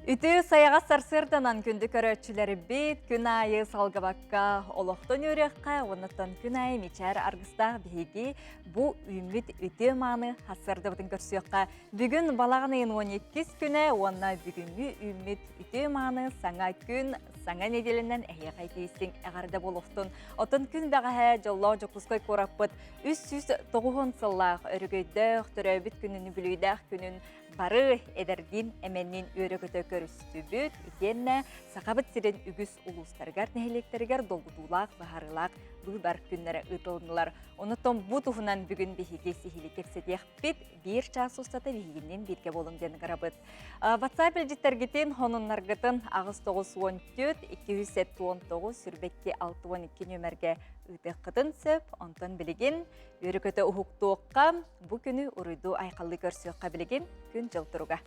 Үті саяға сарсырданан күнді көрөтчілері бет, күн айы салғабаққа, олықтың өрекқа, онықтан күн айы мечар арғыстағы бейге бұ үміт үті маны хасырды бұтын көрсіққа. Бүгін балағын айын 12 күні, онына бүгінгі үміт үті маны саңа күн, саңа неделінен әйе қайтейсің әғарда болуқтың. Отын күн бәғі жоллау жоқлысқой қораппыт, 309 сыллақ өрігейді, ұқтырөбіт күнін білуйдақ күнін бары эдердин эменнин өрөгөтө көрүстүбүт икенне сакабыт сирен үгүс улустаргар нехелектергер долгутуулак баharылак бар күннәре ытылдылар. Онуттан бу туһунан бүгүн бихиге сихили кепсетехпит бир час устата бихигинен бирге болун ден гарабыт. WhatsApp элжиттергитин хонуннаргытын агыс 914 279 сүрбекке 612 нөмерге ытыккытын сөп, онтон билигин өрөгөтө ухуктуукка бу күнү уруйду айкаллы көрсөккө билигин күн жылтыруга.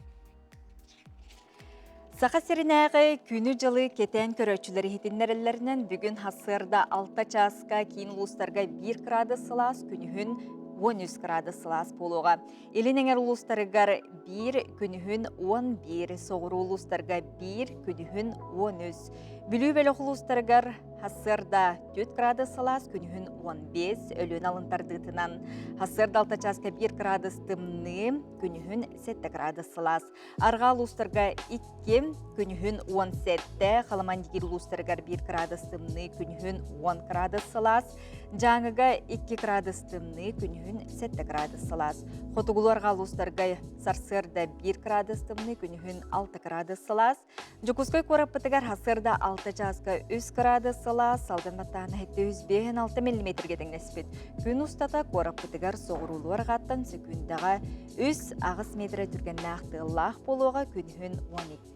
Сақа серинәғі күні жылы кетен көрөчілері хетіннерелерінен бүгін хасырда 6 часқа кейін ұлыстарға 1 градус сылас күнігін 13 градус сылас болуға. Елінеңер ұлыстарығар 1 күнігін 11, соғыру ұлыстарға 1 күнігін 13. Білу бәлі ұлыстарығар хасырда 4 градус сылас күнігін 15, өлін алынтардығытынан. Хасырда 6 часқа 1 градус тымны күнігін 7 градус сылас. Арға ұлыстарға 2 күнігін 17, қаламандегер ұлыстарығар 1 градус тымны күнігін 10 градус сылас. Жаңыға 2 градус тымны күнігін 7 градус сылас. Хотугуларға ұлыстарға сарсырда 1 градус тымны күнігін 6 градус сылас. Жокуской кораппытығар хасырда 6 часқа 3 градус сылас. Салдан баттағына хетті 106 мм теңнеспет. Күн ұстата кораппытығар соғырулу арғаттан секундаға 3 ағыс метрі түргенне ақтығылақ болуға күнігін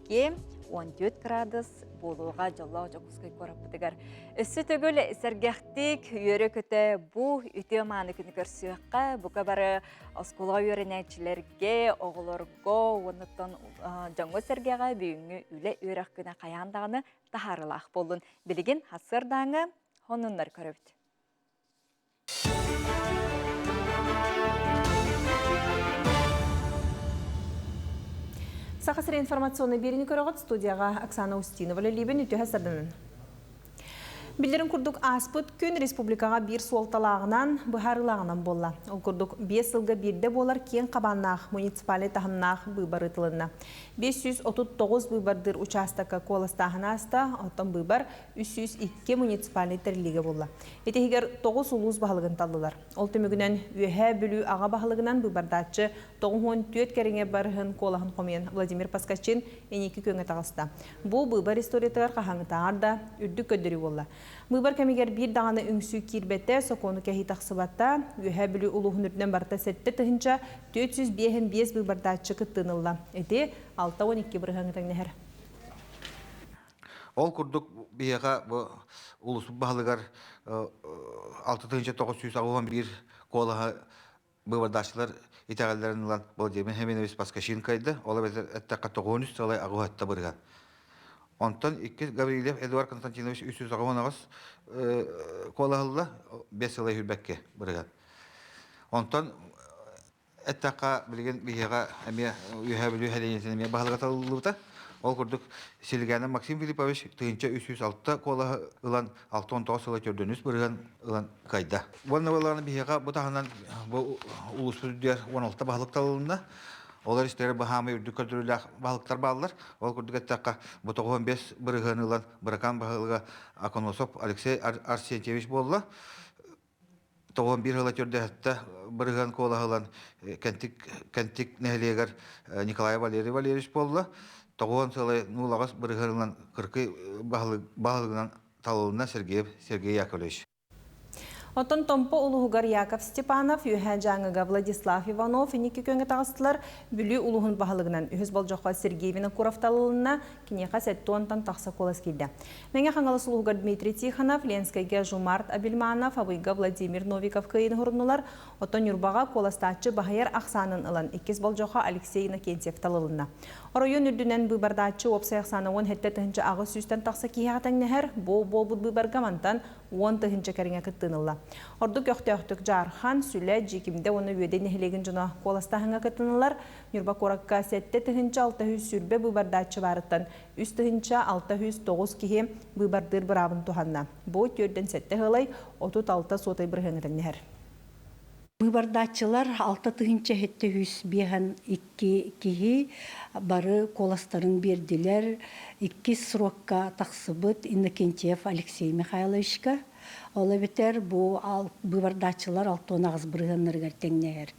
12-14 градус болуға жоллау жокускай кораппытығар. Өссі төгіл сәргәқтік үйері көті бұ үті маны күні көрсіуаққа бұқа бары оскула үйерінәчілерге, оғылырго, оныттан жаңғы сәргеға бүйіңі үлі үйрақ күні қаяндағыны тахарылақ болын. Білген хасырдаңы хонынлар көріпті. Сақасыры информационный беріні көріғыт студияға Оксана Устинова лебен үті хасырдының. Білдерін күрдік аспыт күн республикаға бір суалталағынан бұхарылағынан болла. Ол күрдік 5 жылғы бірде болар кен қабаннақ муниципали тағыннақ бұйбар ұтылынна. 539 бұйбардыр участакка коластағына аста, оттан бұйбар 302 муниципали тірлігі болла. Етегер 9 ұлыз бағылығын талылар. Ол түмігінен өйе бүлі аға бағылығынан бұйбардатшы 94 кәріңе барығын колағын қомен Владимир Паскачин енекі көнгі тағыста. Бұл бұйбар историятығар қағаңытағарда үрді көдірі болла. Мыбар кәмегер бір дағаны үңсі кирбетті соқоны кәхи тақсыбатта өйе білі ұлығын үрден барта сәтті тұхынша 405 бұйбардатшы күттінылла. Әте 6-12 бұрғаңы тәңнәр. Ол күрдік бейеға ұлысы бағылығар 6-911 қолыға бұйбардатшылар итағаларын ұлан Владимир Хеменович Паскашин кайды. Ола бәтір әттәққа 900 салай ағу әтті бұрған. Онтан Гаврилев Эдуард Константинович 390 колағылы 5 сылай хүрбәкке бұрған. Онтан әттәққа білген бейеға үйе білу әленетіне бағылға талылығыта. Ол күрдік Селгәні Максим Филиппович түйінші 306 колағы ұлан 6-19 сылай көрдіңіз бұрған ұлан қайда. Болны болағаны бейеға бұтағынан ұлыс бүддер 16 бағылық талылығына олар істері бағамы үрді көрдірілі бағылықтар бағылар. Ол күрдік әттәққа бұты 15 бұрығын ұлан бұракан бағылыға Аконосов Алексей Арсентьевич болла. 91 жылы түрді әтті бұрығын қолағылан кәнтік нәлегер Николай Валерий Валерьевич болла. 9 жылы нулағыз бұрығын 40 бағылығынан талылына Сергей Яковлевич. Отон томпо улуғығар Яков Степанов, үйән жаңыға Владислав Иванов, енекі көнгі тағыстылар, бүлі улуғын бағылығынан үйіз бол жоққа Сергеевина Куравталылына кенеқа сәтті онтан тақса қолас келді. Мәңе қаңылыс улуғығар Дмитрий Тихонов, Ленскайға Жумарт Абельманов, Абыйға Владимир Новиков күйін ғырынулар, отон юрбаға қоластатчы бағайар ақсанын ылан, екіз бол жоққа Алексей Иннокентьев талылына. Оройын үрдінен бұйбардатчы опсай ақсаны 10 хетті тұхынчы ағы сүйстен тақса кейіғатан нәхер, бол бұд бұйбарға мантан 10 тұхынчы кәріңе күттінылла. Ордук өқтөқтік жархан, сүлі, жекімді оны өйден нехелеген жына қоластағыңа кытынылар. Нүрба қораққа сәтті түхінші 600 сүрбе бұйбардатшы барыттан, үс түхінші 609 кеге бұйбардыр бұрабын туғанна. Бұл түрден сәтті ғылай, 36 сотай бірғыңырын нәр. Быбардатчылар 6 тыгынча хетте хүс бехан 2 киһи бары коластарын бердилер. 2 срокка тақсыбыт Иннокентьев Алексей Михайловичка. Ола бетер бу быбардатчылар 6 бырыгыннаргар теңнер.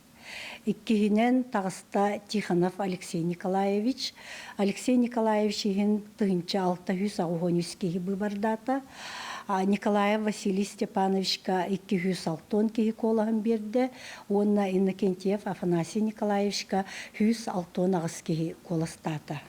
2-нен тағыста Тихонов Алексей Николаевич. Алексей Николаевич еген тыгынча 613 киһи быбардата. Николаев Василий Степановичка 206 киһи колағын берді. Онна Иннокентьев Афанасий Николаевичка 106 киһи коластата.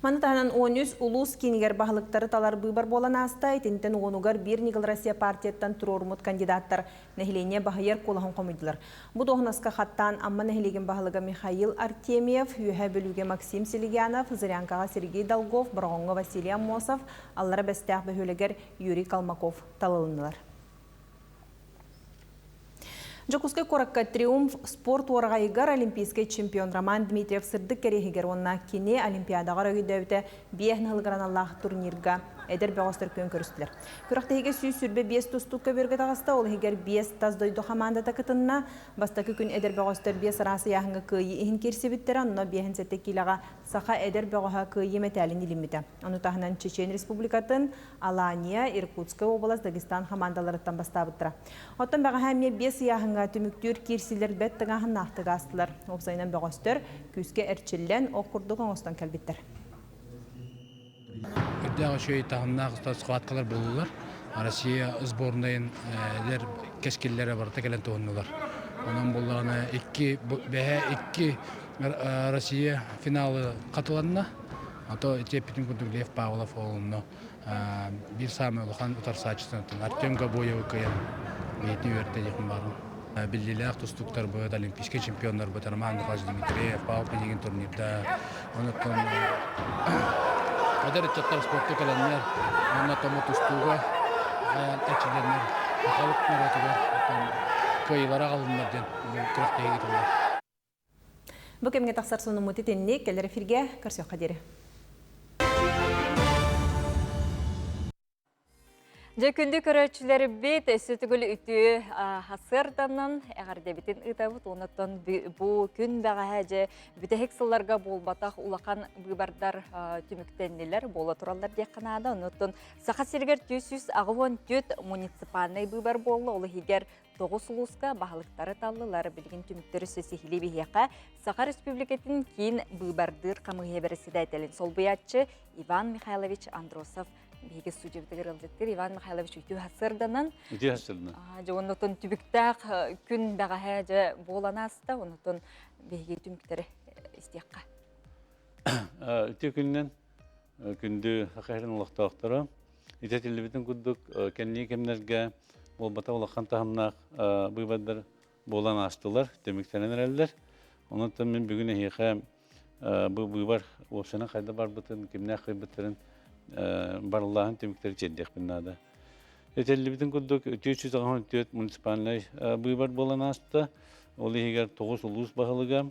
Манытанан 13 улус кинигер бағылықтары талар бұйбар болан астай, тентен онугар бір Нигыл Россия партияттан тұрормут кандидаттар нәхилене бағайыр колағын қомыдылар. Бұд оғынасқа қаттан амма нәхилеген бағылыға Михаил Артемьев, үйе бөліге Максим Селигянов, Зырянкаға Сергей Долгов, Бұрғонға Василий Амосов, аллара бәстәқ бөхөлегер Юрий Калмаков талылынылар. Жокускай коракка триумф спорт орғайығар олимпийский чемпион Роман Дмитриев сырдық керехігер онна кене олимпиадаға рөгідәуді бейхін ғылғыран Аллах турнирға әдір бәғастыр көн көрістілер. Күрақтығыға сүйіз сүрбе 5 тұстыққа берге тағыста, ол егер 5 таздойды қаманда тақытынна, бастақы күн әдір бәғастыр 5 арасы яғынға көйі ең керсі біттері, онына бейхін сәтті келаға сақа әдір бәғаға көйі мәтәлін елімді. Оны тағынан Чечен Республикатын, Алания, Иркутская область, Дагестан қамандаларыттан бастабыттыра. Оттан бәға әме 5 яғынға түміктер керсілер бәт тағағын нақтыға астылар. Опсайынан бәғастыр күске әрчіллән оқырдығын остан кәлбеттер. Үрдәғы шөй тағымнағы сқуаткалар болулар. Россия сборнайын кәскеллері барыта кәлін тоғынылар. Онан болағына 2 Россия финалы қатыланына. Ато Тепетин Кудуглев Павлов олынны. Bir самый улахан ұтарсачысын. Артем Габоевы кайын. Бейтін өртті дейін барын. Білділер тұстықтар бұд, олимпийский чемпиондар бұд. Роман Дмитриев, Павлов деген турнирда. Adericatlar sportta kalanlar, anlatama tustuğu, açılanlar, kalıp meratılar, kıyılara alınlardan kırıktaya gidiyorlar. Bu kemge taqsar sonu muti tenni, keller efirge, karsiyo qadiri. Жекүнді көрәтшілері бет сөтігілі үті хасырданын әғарде бетін ұтабыт, онаттан бұл күн бәға әжі бүтәхек сылларға болбатақ улақан бұйбардар түміктеннелер бола тұралдар дек қанады. Онаттан сақа сергер 200 ағуан төт муниципальный бұйбар болы, олы егер 9 ұлысқа бағылықтары талылары білген түміктері сөсі хилі бейеқа Сақа Республикатын кейін бұйбардыр қамығы бересі дәйтелін. Сол бұятчы Иван Михайлович Андросов беге студиябдагы рылдеттер Иван Михайлович үтүү хасырданан. Үтүү хасырданан. Онотон түбіктақ күн бәға әжі боланаста, онотон беге түміктері істеққа. Үтүү күннен күнді хақайрын ұлақтауқтары. Итәтілі бітін күддік кәнне кемнерге болбата ұлаққан тағымнақ бұйбаддар болан астылар, деміктенен әрәлілер. Онотон мен бүгін әйеқі бұйбар опшана қайда бар бұтын, кемне қай бұттырын Барлағын теміктері чеддек біннады. Өтелі бітін күрдік 394 муниципальный бұйбар болан асты. Ол егер 9 ұлыс бағылыға.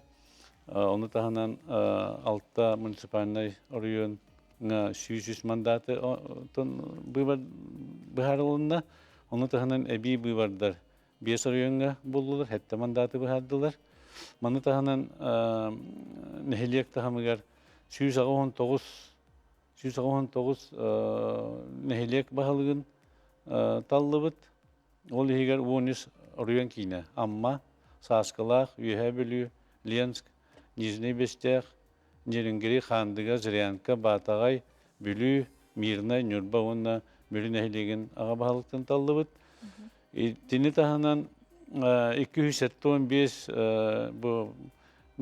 Оны тағынан 6 муниципальный район 600 мандаты бұйбар бұхарылында. Оны тағынан әбей бұйбардар 5 районға болылыр, әтті мандаты бұхардылар. Маны тағынан нәхелек тағымығар 119 нәхелек бағылығын таллыбыт. Ол егер 13 район кейіне. Амма, Саскалақ, Үйәбілі, Ленск, Нижний Бестеқ, Нерингери, Хандыға, Зырянка, Батағай, Бүлі, Мирна, Нүрба, онна бүлі нәхелеген аға бағылықтың таллыбыт. Тені тағынан 275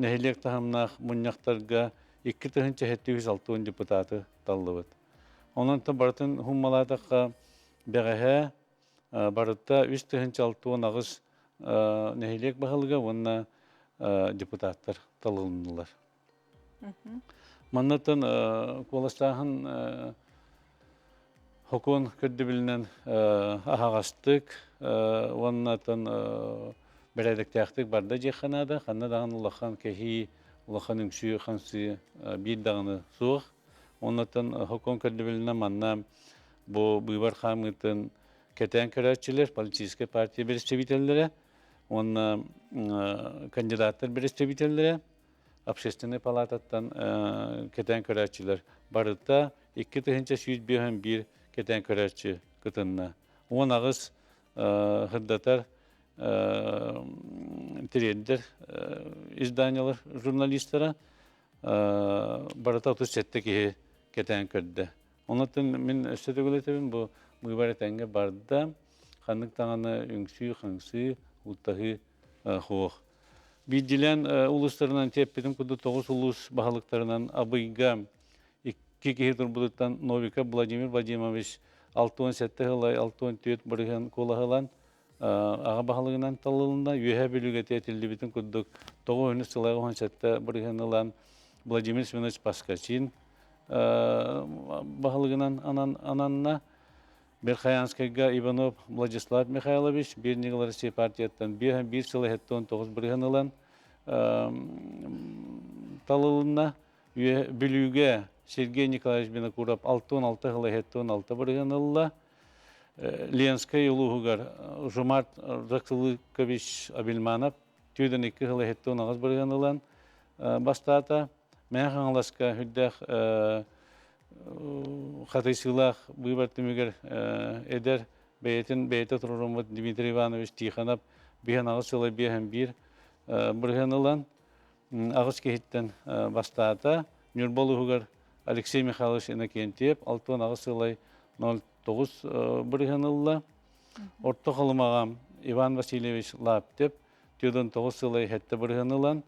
нәхелек тағымнақ мұняқтарға 2,760 депутаты таллыбыт. Онан та бартын хуммалатаққа бәғәһә барытта 3,6 ағыз нәхелек бағылыға онна депутаттар талылынылар. Маннатын қоластағын Hokon kördübülünen ahağastık, onunla beredek tağtık barda jekhanada, xanna dağın ulaqan kehi, ulaqan üngsü, xansı bir dağını soğuk. Onunla hokon kördübülünen manna bu buybar xamıtın keten körətçiler, politsiyaske partiya берестебителләре, онна кандидаттар берестебителләре, общественный палататтан кeten körətçiler барытта 2-1 keten körətçi kıtınna. On ağız hırdatar тренер изданиялар журналистлары барыта 37 кихи кетен көрдü. Онотын мен өстөтөгүлөтөбүн бу мыйбаретенге барда ханнык таңаны үңсү хаңсы ултахы хуох. Бидилен улустарынан теппедин куду 9 улус бахалыктарынан абыйга 2 кихи турбулуттан Новика Владимир Владимирович 6-17 хылай 6-4 бырыгын колахылан аға бахалыгынан талылында үйе білуге тетілді бітін күддік 9 сылайғы 17 бырыгынылан Владимир Семенович Паскачин бахалыгынан ананна Берхаянскайга Иванов Владислав Михайлович bir Николай Россия партияттан bir сылай 9 бырыгынылан талылында үйе білуге Сергей Николаевич Бенакуров 6-16 хылай 16 бырыгынылла Ленская улугар Жумарт Раксылыкович Абельманов түйден 2 хылы хетті онағыз біргенілен бастата. Мен қаңласқа хүддәқ қатайсылақ бұйбар түмігер әдер бәйті тұрырымыд Дмитрий Иванович Тиханов бейін ағыз сылай бейін бір біргенілен ағыз кехеттен бастата. Нюрбол улугар Алексей Михайлович Иннокентьев 6 ағыз сылай 09 бұрғанылла. Орта қалымағам Иван Васильевич Лаптеп, 9 сылай хетті бұрғанылан,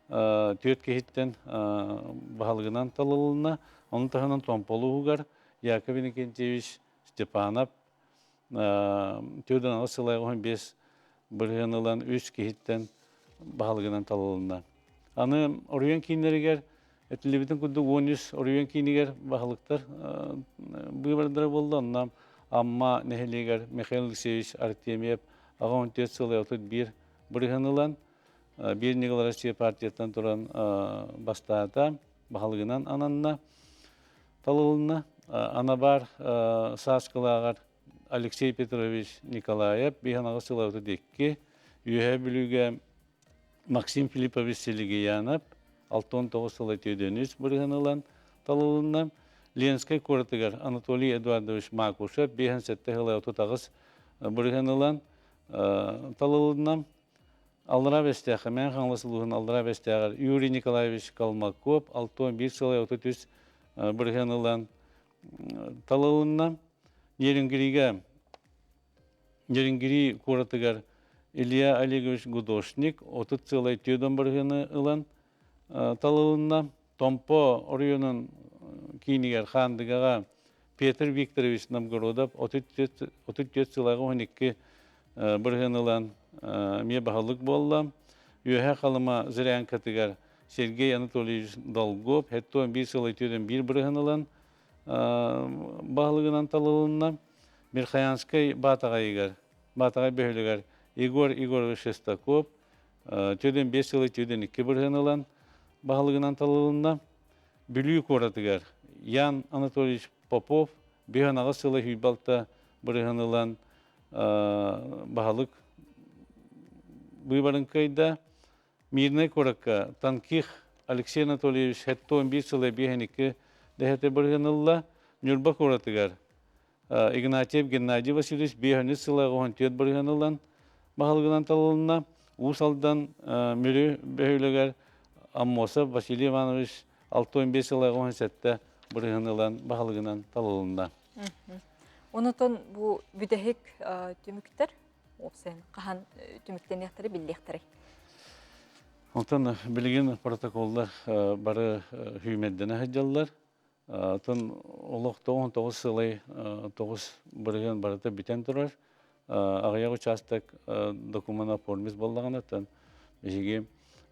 4 кехеттен бағалығынан талылына, оның тағынан Томполу ұғар, Яков Иннокентьевич Степанов, 4 сылай 15 бұрғанылан, 3 кехеттен бағалығынан талылына. Аны орыен кейінлерігер, Этлебитин кудду 13 орыен кейінігер бағалықтар бұйбардары болды. Оннан Амма Нехелегер Михаил Алексеевич Артемьев аға 14 сылай 31 бұрғанылан bir Николай Россия партияттан тұран бастата бағалығынан ананна талылына. Ана бар Саскалағар Алексей Петрович Николаев бейхан аға сылай 32 үйе білуге Максим Филиппович Селигиянов 6-9 сылай түйденіз бұрғанылан талылына. Ленскай Кортыгар Анатолий Эдуардович Макушев 5-7 сылай 30 бұрғанылан талылына. Алдыра бестяқы, мен қаңласылығын алдыра бестяғар Юрий Николаевич Калмаков 6-1 сылай 33 бұрғанылан талылына. Нерингири Кортыгар Илья Олегович Гудошник 30 сылай түйден бұрғанылан талылына. Томпо орыйонын кейінігер қандығаға Петр Викторович Новгородов 34 сылайғы 12 бұрғанылан ме бағалық болла. Үйе қалыма зырян катыгар Сергей Анатольевич Долгов 1 сылай түйден 1 бұрғанылан бағылығынан талылына. Мирхаянскай Батағайығар, Батағай бөлігер Игорь Егорович Шестаков 5 сылай түйден 2 бұрғанылан бағылығынан талылына. Бүлүй коратыгар Ян Анатольевич Попов бейхан ағыз сылай хүйбалта бұрғанылан бағалық бұйбарын кайда. Мирнай коракка Танких Алексей Анатольевич 1 сылай бейхан 2 дәхеті бұрғанылла. Нюрба коратыгар Игнатьев Геннадий Васильевич бейхан сылай 14 бұрғанылан бағылығынан талылына. Усалдан мүрі бөйлігер Аммосов Василий Иванович 6-5 сылай 17 бұрғанылан бағылығынан талылында. Онытын бұл бүдәхік түміктер, оқсайын қахан түміктен яқтары білдектірі? Онтан білген протоколдар бары хүймеддені хәджалар. Тын олық 19 сылай 9 бұрған барыты бітен тұрар. Ағаяқ участок документ оформис болдағаны. Бешеге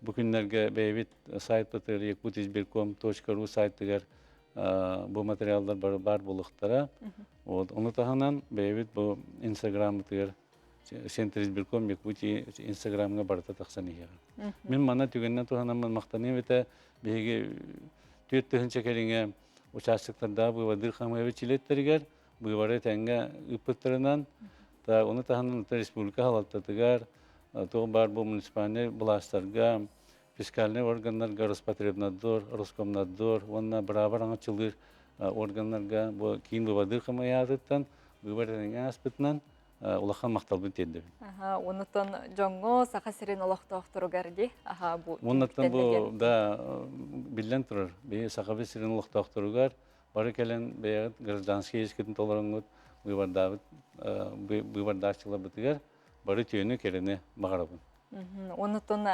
Бүкінлерге бәйбет сайт бұтыр якутизбирком.ру сайттығар bu материалдар бар булыктара. Вот, оны таханан бәйбит бу Инстаграм тигер Сентрис Билком Якутия Инстаграмга барта тахсан ия. Мен мана түгеннән туханан мактаны бите беге төттен чекеринге участоктарда бу вадыр хамаве чилеттергер бу баре тәнгә үптернән та оны таханан республика халаттатыгар то бар бу муниципальный властьларга фискальный органнарга Роспотребнадзор, Роскомнадзор, онна барабар аңчылыр органнарга бу кийин бу вадыр хамаятыттан бу баре аспытнан улахан макталбын тенде. Онутон жоңго сака сирен олохтоохторугар ди. Бу. Оннаттан бу да билен турар. Бе сака сирен олохтоохторугар бары келен бе гражданский искетін толарыңгыт быйбардашчылар битигер бары түйөнү келене магарабын. Онутон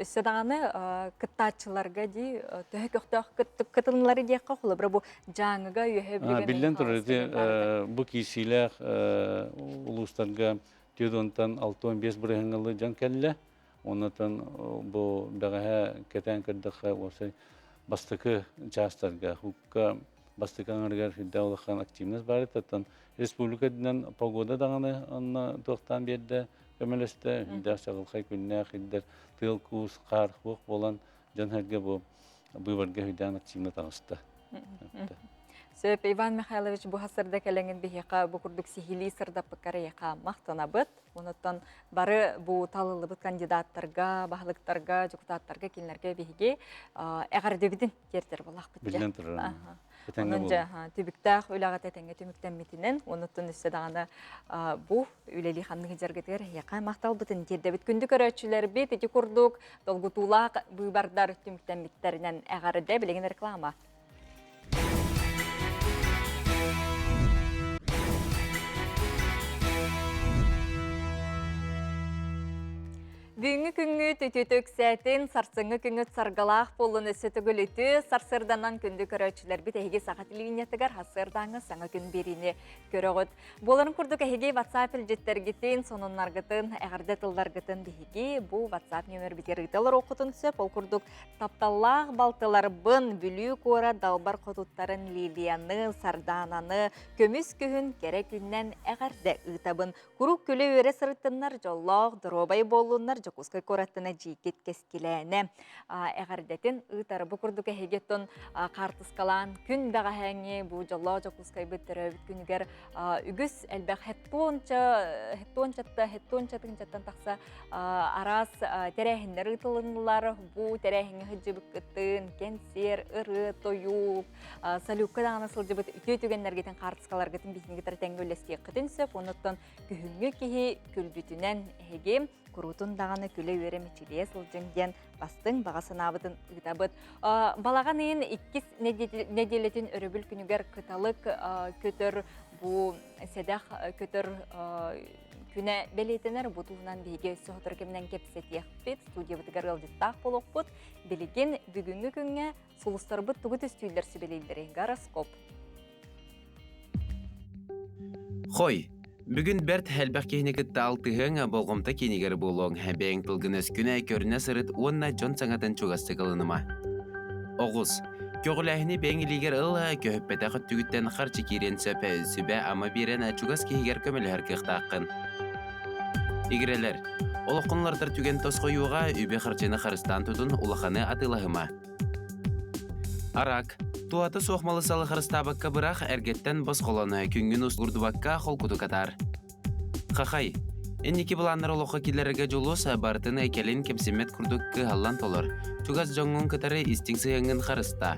өссөдаганы кыттаачыларга ди төһө көктөөх кытынлары диякка холы бу жаңыга үйө билген. Билен турар бу кисилер улустарга түйдөнтан 6-15 биреңгылы жан келле. Онутон бу дагы кетен кырдыкка осы бастыкы частарга хукка бастыкаңарга хиддаулыхан активность бар этен республикадан погода даганы анна токтан берде көмөлөстө дашагыл хай күннә хиддер тыл кус кар хук болан жанһәргә бу быйбарга хиддан активность тагысты. Сөп Иван Михайлович бу хасырда келеңин бихека бу курдук сихили сырда пыкарыяка мактанабыт. Онуттан бары бу талылыбыт кандидаттарга, баһалыктарга, депутаттарга килнерге бихиге эгардебидин тертер болакпыт. Билен турар. Онунжа түбүктах үлагат этенге түмүктен митинен, онуттан үстө даганы бу үлели ханны жергетер яка макталбытын тердебит күндү көрөчүлөр бит эти курдук долгутулак быйбардар түмүктен миттеринен эгарде билеген реклама. Бүгінгі күнгі түтүтік сәтін сарсыңы күнгі саргалақ болын өсі түгіліті сарсырданан күнді көрөчілер бит әйге сағат илинетігер хасырдаңы саңа күн беріне көріғыт. Боларын күрдік әйге WhatsApp үлжеттергетін, сонынларғытын, әғарда тылдарғытын бейге бұл WhatsApp нөмір бітер ұйталар оқытын сөп, ол күрдік тапталлақ балтылар бұн бүлі қора далбар қотуттарын Лилияны, Сардананы, көміс күйін керек күннен әғарда ұйтабын. Күрік күлі өре сырыттынлар жоллақ, дұробай болуынлар жокускай кораттына жийкет кескиләне. Әғардетін ұйтары бұқырдық әйгеттін қартысқалан күн бәғәңе бұ жолла жокускай бүттірі өбіт күнігер үгіс әлбәқ хеттуончаттың жаттан тақса арас тәрәхіндер ұйтылынылар бұ тәрәхіңі хүджі бүккіттін, кенсер, ұры, тойуп, салюққа дағына сылжы бұт үте түгенлергетін қартысқаларғытын бейінгі тәртәңгі өлеске қытын сөп, оныттан күхіңі кеге күлбүтінен әйге Құрутын дағаны күлі өре мечелие сылжыңген бастың бағасын абыдын ұйтабыт. Балаған ең 2 неделетін өрібіл күнігер күталық көтір бұ седақ көтір күні белетінер бұтуынан бейге соғытыр кемінен кепсет еқпет, студия бұтығар ғалдыстақ болуқ бұт, белеген бүгінгі күнге сұлыстар бұт тұғы түстүйлерсі белейлдері гороскоп. Хой! Бүгін бәрт хәлбәқ кейінекітті алтығың болғымта кейінегер болуң, бәйін тылғыныз күні көріне сырыт онна жон саңатын чуғасты қылыныма. Оғыз, көғіләхіні бәйін илегер ұлы көхіппәті түгіттен қарчы керен сөпі сүбә ама берен чуғас кейігер көмілер кіқтақын. Игрелер, олыққынлардар түген тос қойуға үбе қарчыны қарыстан тұтын ұлықаны атылығыма. Арак, туаты соқмалы салы қарыстабыққа бұрақ әргеттен бос қоланы күнгін ұсғырдыбаққа қол күді қатар. Қақай, эннекі бұланыр олыққа келерге жолыс бартын әкелін кемсемет күрдіккі халлан толыр. Чугас жоңын кітары истіңсі әңгін қарыста.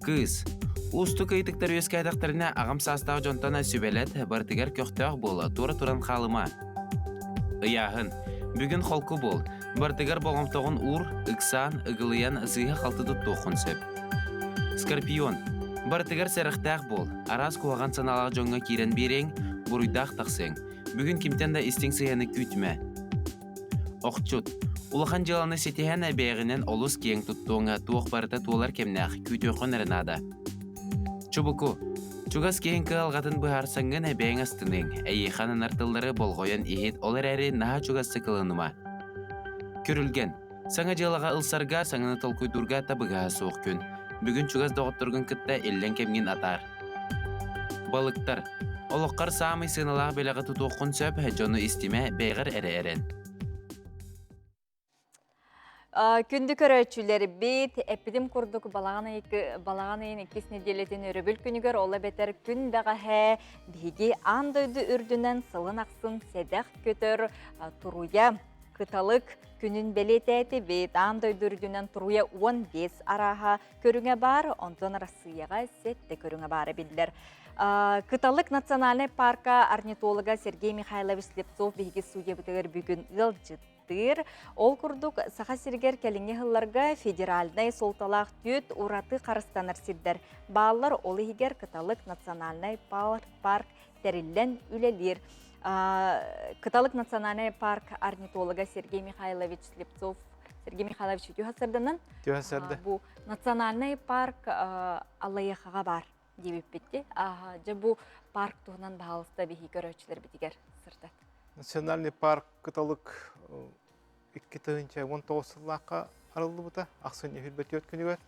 Кыз, ұсты күйтіктер өскі айдақтарына ағам састағы жонтана сөбелет бартығар көқтіғ болы тура-туран қалыма.Ияғын, бүгін қолқы бол, бартығар болғымтығын ұр, ұқсан, ұғылыян зыға қалты тұттуқын сөп. Скорпион, бартығар сәріқтәқ бол, арас қуаған саналағы жоңға керен берең, бұруйдақ тақсың. Бүгін кемтен да істің сыяны күтме. Оқчут, улахан жыланы сетеген әбәғінен олыс кең тұттуыңа туық барыта туылар кемнәқ күтуқын әрінады. Чубуку, чугас кең қығалғатын бұхарсаңын әбәң астының, әйеханын артылары болғойын ехет олар әрі наға чугасы қылыныма. Көрілген, саңа жылаға ылсарға саңыны толкуйдурға табыға суық күн. Бүгін чугас доғыттыргын кытта эллен кемген атар. Балыктар. Олыққар самый сыналағы белеға тұтуқын сөп, жоны истиме бейғір әрі-әрен. Күнді көрәтшілері бет, әпідім күрдік балағанайын еккес неделетін өрібіл күнігер ола бетер күн бәғі бейге андойды үрдінен сылын ақсын седақ көтір тұруя қыталық күнін белетәті бет андойды үрдінен тұруя 15 араға көріңе бар, ондан Россияға сетті көріңе бары білдер. Кыталық национальный парка орнитолога Сергей Михайлович Слепцов бейге суя бітігер бүгін ылжыттыр. Ол күрдік сақа сергер кәліңе ғылларға федеральный солталақ түйет ураты қарыстаныр сирдер. Балылар олы егер Кыталық национальный парк тәрілден үлелер. Кыталық национальный парк орнитолога Сергей Михайлович Слепцов Сергей Михайлович Тюхасырдынан бұл национальный парк алайықаға бар деп бітті. Бұл парк туғынан бағалыста бейгі көрәтшілер бітігер сырды. Национальный парк Кыталық 2019 жыллаққа арылды бұта. Ақсыне хүрбәті өткіні бар.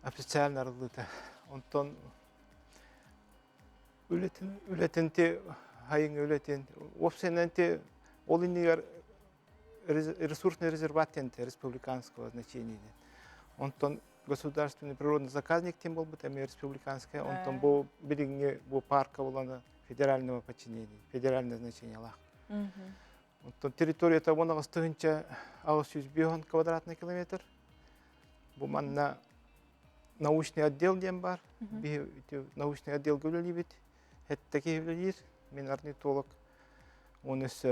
Официально арылды бұта. Онтан үлетін те, хайың үлетін. Опсенен те, ол инегер ресурсный резерватен республиканского значения. Онтан государственный природный заказник тем был бы там республиканская, он там был береги был парка было федерального подчинения, федеральное значение лах. Он там территория того на востоке аусюзбион квадратный километр. Был на научный отдел дембар, научный отдел гуляливит, это такие гуляливит, мен орнитолог, он из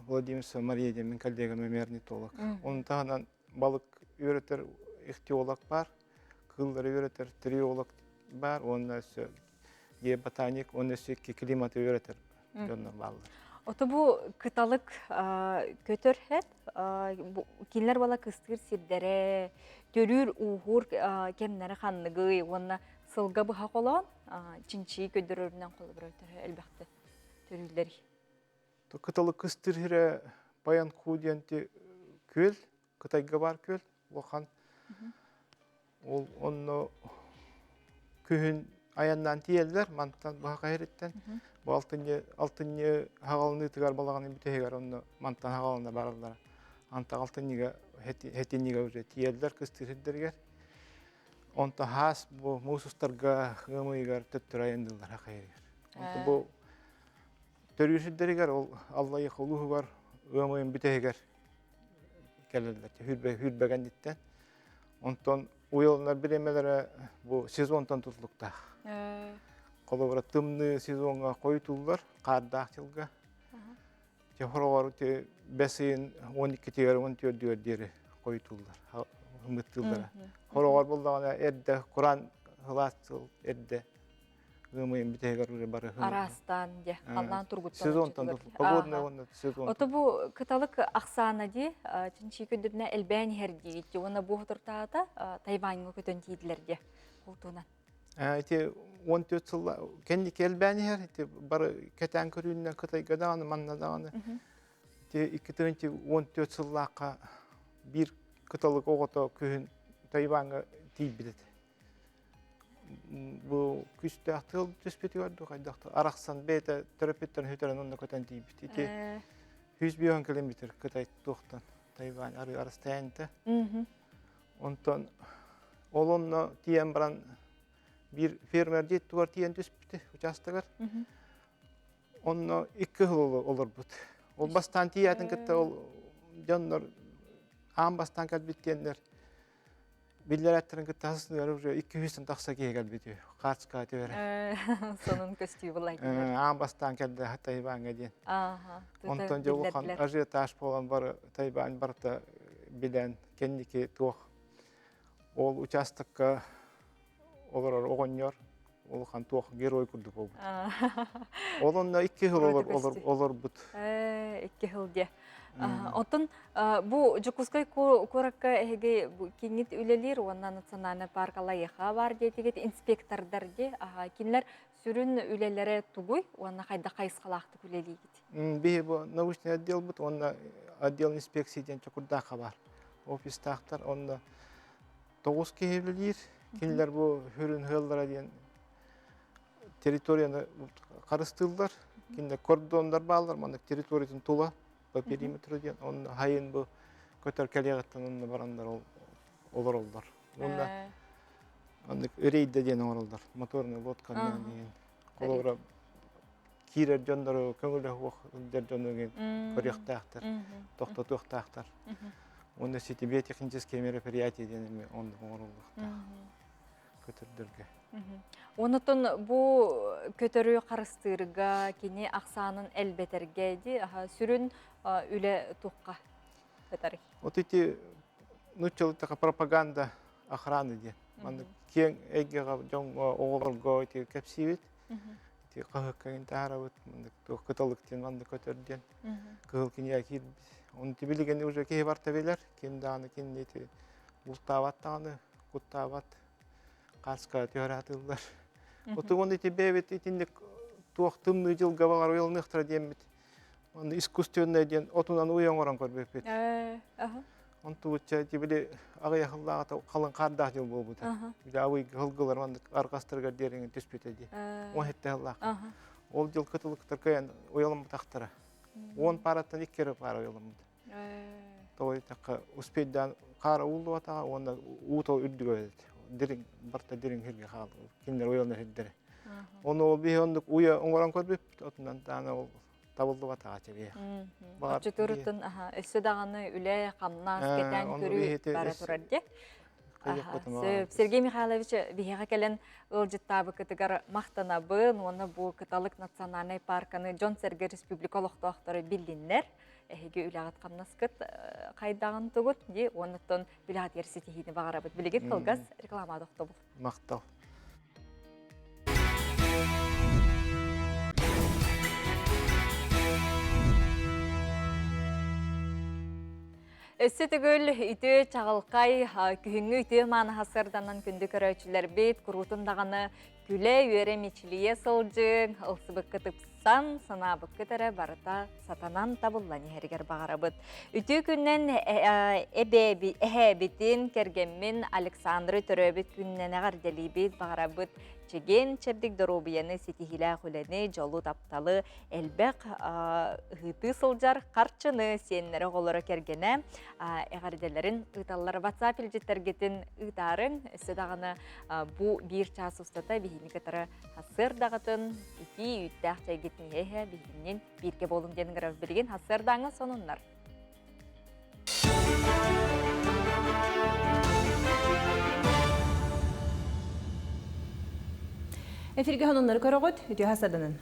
Владимир Мария, мен коллега номер орнитолог. Он там балык үйретер ихтиолог бар. Кыллары өретер, триолог бар, оны ботаник, оны климат өретер жоннор баллар. Оты бұл кыталық көтөр хет, кенлер бала кыстыр сирдері, төрүр уғыр кемнері қанныгы, оны сылға бұға қолан, чинчи көдірөрінен қолы бір өтір әлбәқті төрүлдері. Кыталық кыстыр хире баян кудиянти көл, кытайга бар көл, оған Onu köyün ayağından tiyeldiler, mantıdan bağa gayritten. Bu altınca hağalını tıgar balağını biteğer, onu mantıdan hağalına barırlar. Anta altınca hetiniga tiyeldiler, kıstırırlar. Onta has bu musustarga hımıygar tüttürayındılar haqayır. Onta bu törüyüşüdderigar, Allah'a yıkılığı var, hımıyın biteğer gelirler, hürbeganditten. Ondan uyallar biremelere bu sezondan tutlukta. Kolabara tımlı sezonga koyutullar, kardağçılga. Horavar te besin 12 tiyer 14 deri koyutullar, hımıttıllara. Horavar buldağına erde, Kur'an hılasıl erde. Gımıyım biteğer barı hımı. Arastan, Allah'ın turguttan. Sezondan tutluk. Pогодная onda sezon. Oto bu kıtalık ақсана di, çünkü ködürüne elbän herdi. Ona bu hatırtağıda Tayvan'ı kötön tiydilerdi. Oltuğundan. İşte 14 yıllar kendi elbän her. Barı keten körüğünden Kıtayga dağını, manna dağını. İşte 14 yıllarca bir kıtalık oğuta köyün Tayvan'ı tiybildi. Bu küste ahtıl tüspeti vardı kaydaktı. Araksan beyte terapetlerin hüteren onunla köten tiybildi. İşte 100 kilometre Kıtay tuğtan Tayvan arastayında. Ondan olonla tiyen baran bir fermer jet var tiyen tüspeti uçastılar. Onunla 2 yıl olur bu. O bastan tiyetin kıtta ol canlar am bastan kalbitkenler. Biller ettirin kıtta hasınlar 200'den taksa giye kalbitiyor. Kaç kağıtı verir. Sonun köstüğü bulaydı. Am bastan kalbi Tayvan'a diyen. Ondan çoğukan ajiyotaj olan var Tayvan barda bilen kendiki tuğ. Ol uçastıkka olur oğunyor. Olkan tuğ geroy kurdu bu. Olunla 2 yıl olur bu. 2 yıl diye. Ondan bu Jokускай korakka hege kinit üleler ondan nasyonal park alayıha var diye inspektorlar diye kinler sürün ülelere tuguy ona kayda kayıskalaktı üleli git. Bir bu nauşni отдел bu onda отдел inspeksiyeden çokurdağ var. Ofis tahtar onda 9 kehevliler Kinler bu hürün hıyallara diyen teritoriyаны karıştırdılar. Kinler kordonlar bağlar, mandık teritoriyaсын tula, bu perimetre diyen, onun hayın bu köter keliyattan onun baranlar olur oldular. Onda mandık öreyde diyen oldular, motorunu lotkandan diyen, kolora kirer jönları, köngülü huak der jönleri koryaktağıtır, toktatuktağıtır. Onda сетеве технические мероприятия денеме онда оңорлукта көтөрдүргө. Онутун бу көтөрүү карыстырга кини аксанын элбетергейди, сүрүн үле тукка көтөрү. Вот эти началытака пропаганда охраны де. Манда кең эгега жон оголго эти кепсибит. Эти кахыккан тарабыт мында кыталыктен манда көтөрдүн. Кылкин яки onu bilgeni уже кей бартабелер, кенданы кеннети ултаваттаны, куттават, каска теоратылдар. Оту он эти бевет итиндик туактымны жылга багар уялныктыр демит. Он искусственный ден отунан уяңоран көрбөпөт. Он тууча тибили агыяхыллага калын карда жыл болбут. Биле авый кылгылар манда аркастырга дереңе түспөтөдү. Он хеттелак. Ол жыл кытылыктар каян уялым тактыра. Он параттан иккері пара уялымды. Той такка успейдан кара улду атага, онда уутол үрдүгө эдет. Дирин барта дирин хирге калды. Киндер уялны хиддере. Оны ол бихондук уя оңоран көрбүп, отундан тана ол табылды атага чебе. Чутурутун өссө даганы үле камнас кетен көрүү бара турарди. Сергей Михайлович бихега келен ылжыттабы кытыгар мактанабын, оны бу Кыталык национальный парканы Жон Сергей республикалык доктор билдиннер. Эге үлагат камнаскыт кайдаган тугут, ди онуттон билат ерситихини багарабыт. Билигит кылгас реклама доктобул. Мактал. Өссі түгіл үйті чағылқай күйіңі үйті маны хасырданан күнді көрәучілер бейт, күрутындағаны күлі үйері мечілие сылжың, ұлсыбыққы тыпсан, сана бұққы тәрі барыта сатанан табылланы әргер бағарабыд. Үті күннен әбетін кергенмен Александры төрөбіт күннен әғарделі бейт бағарабыд. Чеген чердик доробияны сетихилә хүләне жолу тапталы әлбәк ғыты сылжар қарчыны сеннері қолыры кергене әғарделерін ұталылар WhatsApp илжеттергетін ұтарын өсідағыны бұ бір час ұстата бейіні кітары хасыр дағытын үті үтті ақчай кетіне әйі бейінен бірге болын денің ғырап білген хасыр даңы сонынлар. Эфирге хонунлары көрөгөт, үтө хасаданын.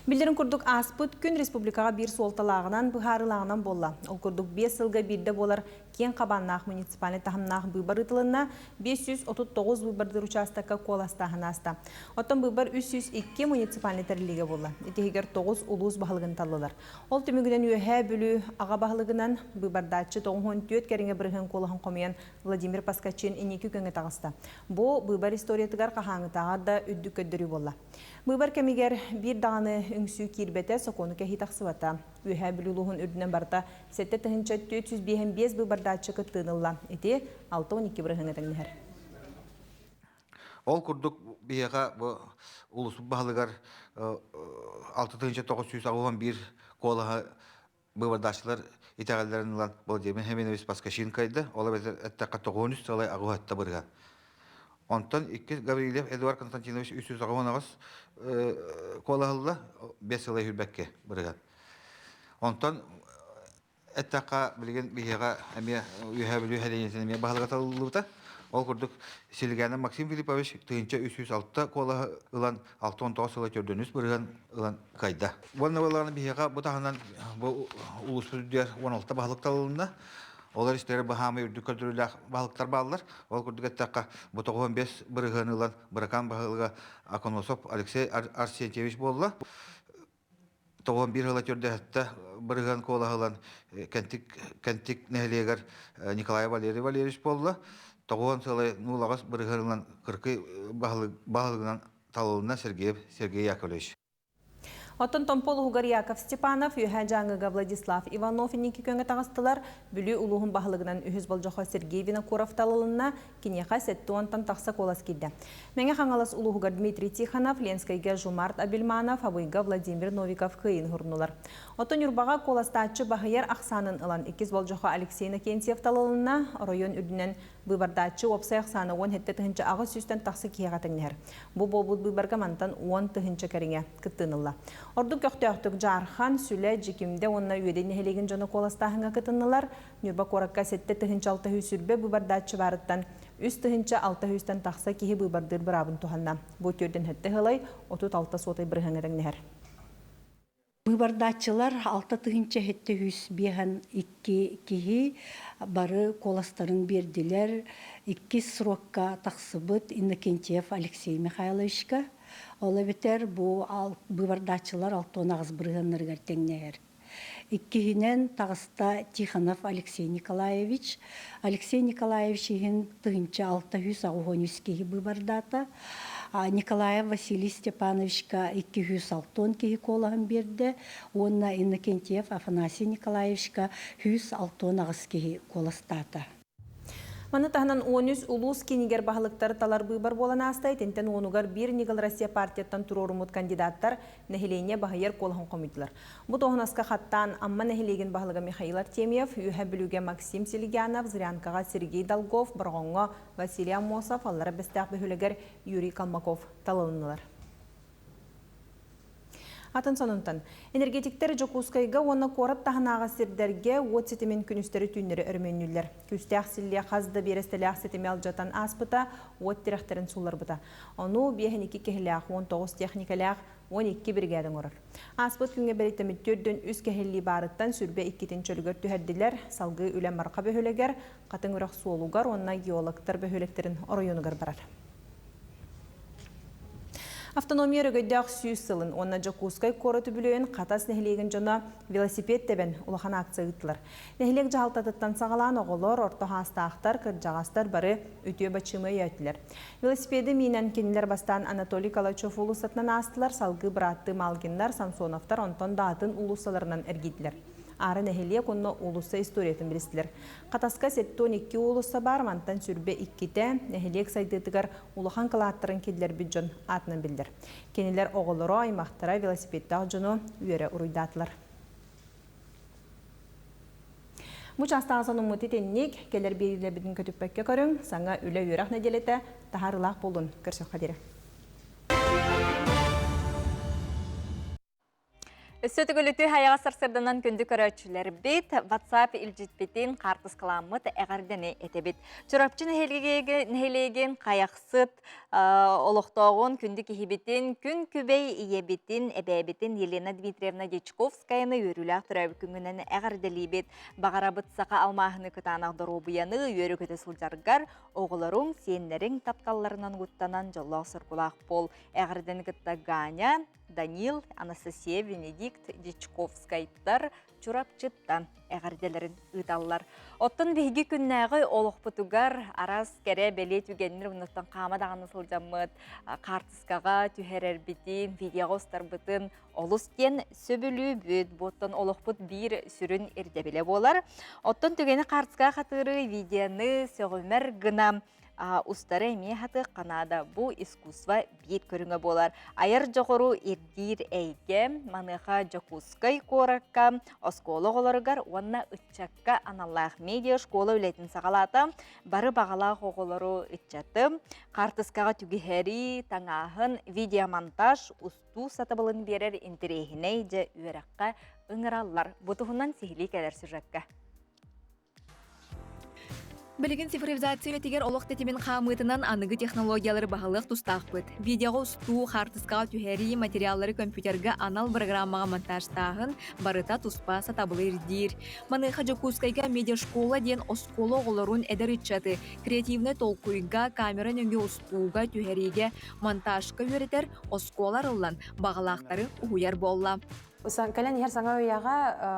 Билдерин курдук аспыт күн республикага бир суолталаагынан быхарылаагынан болла. Ол курдук 5 жылга бирде болар кен кабаннаах муниципалный тахымнаах быйбар ытылына 539 быйбардыр участакка коластахынаста. Оттон быйбар 302 муниципалный терлиге болла. Этихигер 9 улуус бахылыгын таллылар. Ол түмүгүнөн үөһэ бүлүү ага бахылыгынан быйбардачы 94 кериңе бирген колахан комуян Владимир Паскачин инеки көңө тагыста. Бу быйбар историятыгар кахаңытагар да үддүкөддөрү болла. Быйбар кемигер бир даганы үңсүү кирбете сокону кехи таксыбата. Үһә билулуһун үрдүнөн барта 7-405 быйбардачы кыттыынылла. Эти 6-12 бырыһыңа таңнахар. Ол курдук бияга бу улусу баһалыгар 6-961 колаha быйбардачылар итәгәлләреннән бу демен Хеменович Паскашинкайды, ола бетер әттәкә 900 салай агыһатта бырга. Онтан Гаврилев Эдуард Константинович 390 колаһылла 5 салай хүрбәккә бырга. Онтан әттәкә билген бияга әмия үһәбилү хәләнәсенә мия баһалыга талылыта. Ол курдук Силгәнә Максим Филиппович тыгынча 306 колаһы ылан 6-19 салай төрдөнүс бырган ылан кайда. Болнаваларны бияга бу тагынан бу улуспүдәр 16 баһалык талылында. Олар истәре баһамы үрдүк көтөрүләр баһалыктар баллар. Ол курдук әттәкә бу 95 бырган ылан быракан баһалыга Аконосов Алексей Арсентьевич болла. 91 ылы төрдә хәтта бырган колаһылан кентик нәһлегәр Николай Валерьевич болла. 9 сылы нулагас бырган 40 баһалыгынан талылына Сергей Яковлевич. Отон Томпол Угар Яков Степанов, Юха Жаңыга Владислав Иванов инники көнгө тағыстылар, бүлі улуғын бағылығынан үхіз болжоқо Сергей Винокуров талылына кинеха сетті онтан тақса колас келді. Мәңе қаңалас улуғығар Дмитрий Тихонов, Ленскайга Жумарт Абельманов, Абыйга Владимир Новиков қиын ғырнулар. Отон юрбаға коластачы бағыяр ақсанын ылан икіз болжоқо Алексей Накентьев талылына район үрдінен Быбардачы опсай ақсаны 10 хетті тұхынчы ағы сүстен тақсы кияға тәңнер. Бұ болбуд быбарға мантан 10 тұхынчы кәріңе кіттінылла. Ордық өқтөқтік жархан сүлі жекімде онына үйеден нәхелеген жоны коластағыңа кіттінылар. Нүрба қораққа сетті тұхынчы 6 хүй сүрбе быбардачы барыттан үс тұхынчы 6 хүйстен тақсы кихи быбардыр бұрабын тұханна. Бұ түрден хетті ғылай 36 сотай бірғаңа тәңнер. Быбардачылар 6 тыгынча хетте хүс бехан 2 кихи бары коластарын бердилер. 2 срокка тақсыбыт Иннокентьев Алексей Михайловичка. Ола бетер бу быбардачылар 6 нағыз бірғаныргар тәңнер. 2-нен тағыста Тихонов Алексей Николаевич. Алексей Николаевич еген тыгынча 600 ағуғонюс кихи быбардата. Николаев Василий Степановичка 206 кихи колағын берді. Онна Иннокентьев Афанасий Николаевичка 106 ағыз кихи коластата. Маны тағынан 13 улус кенигер бағылықтары талар бұйбар болан астай, тентен онугар бір Нигал Россия партияттан тұрорумут кандидаттар нәхилене бағайыр колғын қомидылар. Бұд оғынасқа қаттан амма нәхилеген бағылығы Михаил Артемьев, үйе білуге Максим Селигянов, Зырянкаға Сергей Долгов, Бұрғонға Василий Амосов, аллары бәстәқ бөхілігер Юрий Калмаков талылынылар. Атын сонунтан, энергетиктер Жокускайга оны корат тағынаға сирдерге от сетімен күністері түйнері өрменнілер. Күстәқ сілле қазды берестеләқ сетіме алжатан аспыта, от тиректерін сулар бұта. Оны бейхін 2 кехіләқ, 19 техникаләқ, 12 бригадың орыр. Аспыт күнге беретімі түрден үз кехілі барыттан сүрбе 2-тен чөлгір түхәрділер, салғы үлі марқа бөхілігер, қатын ұрақ суолуғар, онына геологтар бөхілектерін орайонығар барар. Автономия рөгөйдәк сүйіз сылын, онна Жокускай корыты бүлөйін қатас нәхилеген жона велосипед тебен улахан акция ұттылар. Нәхилек жағалтадыттан сағалан оғылар, ортоға астақтар, кіржағастар бары өтіе бачымы өйтілер. Велосипеді мейнен кенілер бастан Анатолий Калачев улысатынан астылар, салғы бұратты малгинлар, Самсоновтар онтон датын улысаларынан әргейділер. Ары нәхилек онна улуса историятын білістілер. Қатасқа сеттон 2 улуса бар, мантан сүрбе 2-те нәхилек сайдытығар улахан калаттырын кеділер бүджон атынан білдір. Кенілер оғылыры аймақтыра велосипедтағы жону үйері ұруйдатылар. Мұч астағызын ұмыты теннек, келер берілі біздің көтіппәкке көрің, саңа үлі үйрақ нәделеті тахарылақ болын. Көрсек қадері. Сөтігіліті хаяға сарсырданан күнді көрәтшілер бет, WhatsApp илжетпетін қартыс қыламыт әғардені әтебет. Чұрапчы нәхелеген қаяқсыт олықтауын күнді кехебетін, күн күбей иебетін, әбәбетін Елена Дмитриевна Дечковскаяны өріләқ тұрабы күнгінен әғардели бет. Бағарабыт сақа алмағыны күтанағдыру бұяны өрі көті сылжарғар, оғыларың сенлерің тапталларынан ғыттанан жоллақ сұрқылақ бол. Әғардені күтті Ганя, Данил, Анастасия, Венедикт, Дечковскайттар чурапчыттан әғарделерін ұйталылар. Оттын бейгі күннәғі олық бұтуғар арас кәрі бәле түгеннер ұнықтан қамадағаны сылжамыд, қартысқаға түхәрер бітін, видеоғыстар бұтын, олыс кен сөбілі бүд, бұттын олық бұт бір сүрін ердебеле болар. Оттын түгені қартысқа қатыры видеоны сөғімер ғынам, Устары әме хаты қанада бұ искусва бет көріңі болар. Айыр жоғыру ердир әйге, маныға Жокускай коракка, осколы ғоларығар, онна үтчакка аналлах медиа школа үлетін сағалата, бары бағалақ оғылару үтчаты, қартысқаға түгіхәрі, таңағын, видеомонтаж, усту сатабылын берер интерейхіне де үйераққа ұңыралар. Бұтығынан сихили кәдер сүржакка. Білігін цифровизация өтегер олық тетімен қамытынан анығы технологиялары бағылық тұстақ бұд. Видеоға ұсту, қартысқаға түхәрі материаллары компьютерге анал программаға монтажтағын барыта тұспа сатабылы ердер. Маныға Жокускайға медиашкола ден осколы оғыларын әдір үтчаты. Креативны толқуйға камера нөңге ұстуға түхәриге монтажқа өретер осколар ұлан бағылақтары ұғыяр болла. Кален ехер саңа өяға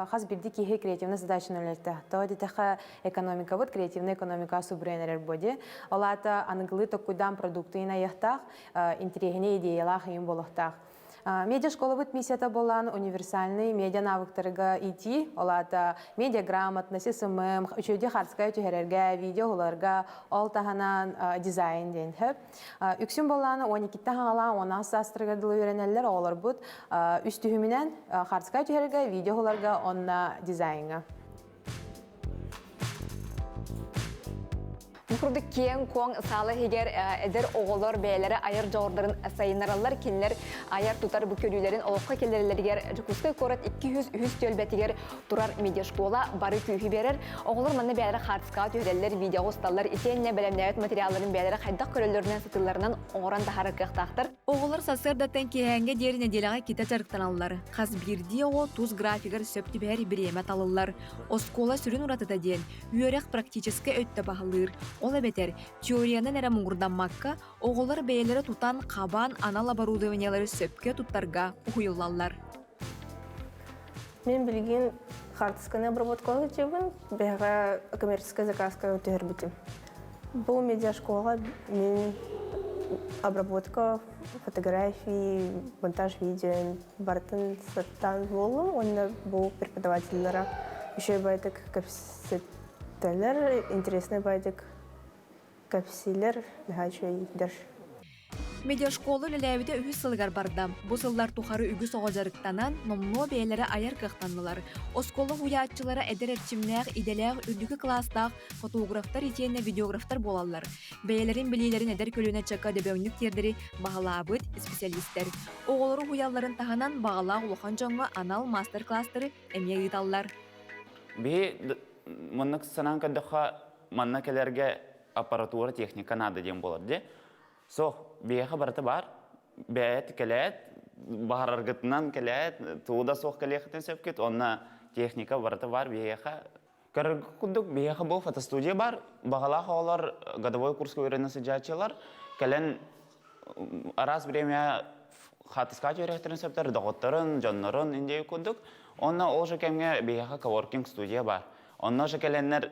қаз бірді кейхе креативны задачын өлетті. Тоғы детеқа экономика бұд, креативны экономика субренерер бұды. Олата анығылы тоққыдан продукты ина ехтақ, интерегіне идеялақ үйін болықтақ. Медиа школа бут миссията болан универсальный медиа навыктарыга ити, олата медиа грамотность, СММ, үчөйдө харскай түһәрәргә, видеоларга, ол таханан дизайн ден хөп. Үксүн болан 12 тахала, 10 састырга дылы өйрәнәләр олар бут. Үстүһүмүнән харскай түһәргә, видеоларга, онна дизайнга. Мухурдук кең коң салы хигер эдер оголор бәйләре айыр жордарын сайынаралар кинлер айыр тутар бу көрүләрен олоққа келерлергер жукускай корат 200 төлбәтигер турар медиа школа бары күйі берер. Оголор манны бәйләре хартска төһрәлләр, видео сталлар итенне белемнәт материалларын бәйләре хайдак көрөлләреннән сытылларынан оңран да харакыктактыр. Оголор сасырдаттан кеһәнгә дерine делага китә чарыктаналар. Хас бирди о туз графигер сөптү бәр биреме талылар. Оскола сүрүн уратыда ден. Үйрәк практически өттә баһалыр. Ол бетер теорияны әрі мұңырданмаққа, оғылар бәйелері тұтан қабан анал оборудованиялары сөпке тұттарға ұйылалар. Мен білген хартсканы обработкалы жебін, бәға коммерческая заказка өтер бітім. Бұл медиашкола мен обработка фотографий, монтаж видео бартын саттан болым, онда бұл преподавательлера еще байдық кәпсеттелер, интересный байдық кәпсилер, мәхәчөй дәрш. Медиашколы ләләбіде үгіз сылғар бардам. Бұ сыллар тухары үгіз оғажарықтанан, номно бәйлері аяр қықтанылар. Осколы хуячылары әдер әрчімнәғ, иделәғ, үрдігі кластақ, фотографтар етенне видеографтар болалар. Бәйлерін білейлерін әдер көліне чақа дебеунлік тердері бағалабыт специалисттер. Оғылары хуяларын тағанан бағалақ ұлыған жоңға анал мастер-кластары әме ұйталар. Бе мұнық санан кәдіға манна кәлерге аппаратура техника нады дем болады. Соқ, бейеқі барыты бар, бәйет кәләет, бағар арғытынан кәләет, тууда соқ кәлеқітін сөпкет, онна техника барыты бар, бейеқі. Кәргі күдік бейеқі бұл фотостудия бар, бағалақ олар годовой курсқа өйренісі жачылар, кәлін арас біреме хатыска жөректерін сөптер, доғыттарын, жонларын индей күдік, онна ол жекемге бейеқі коворкинг студия бар. Онна жекеленер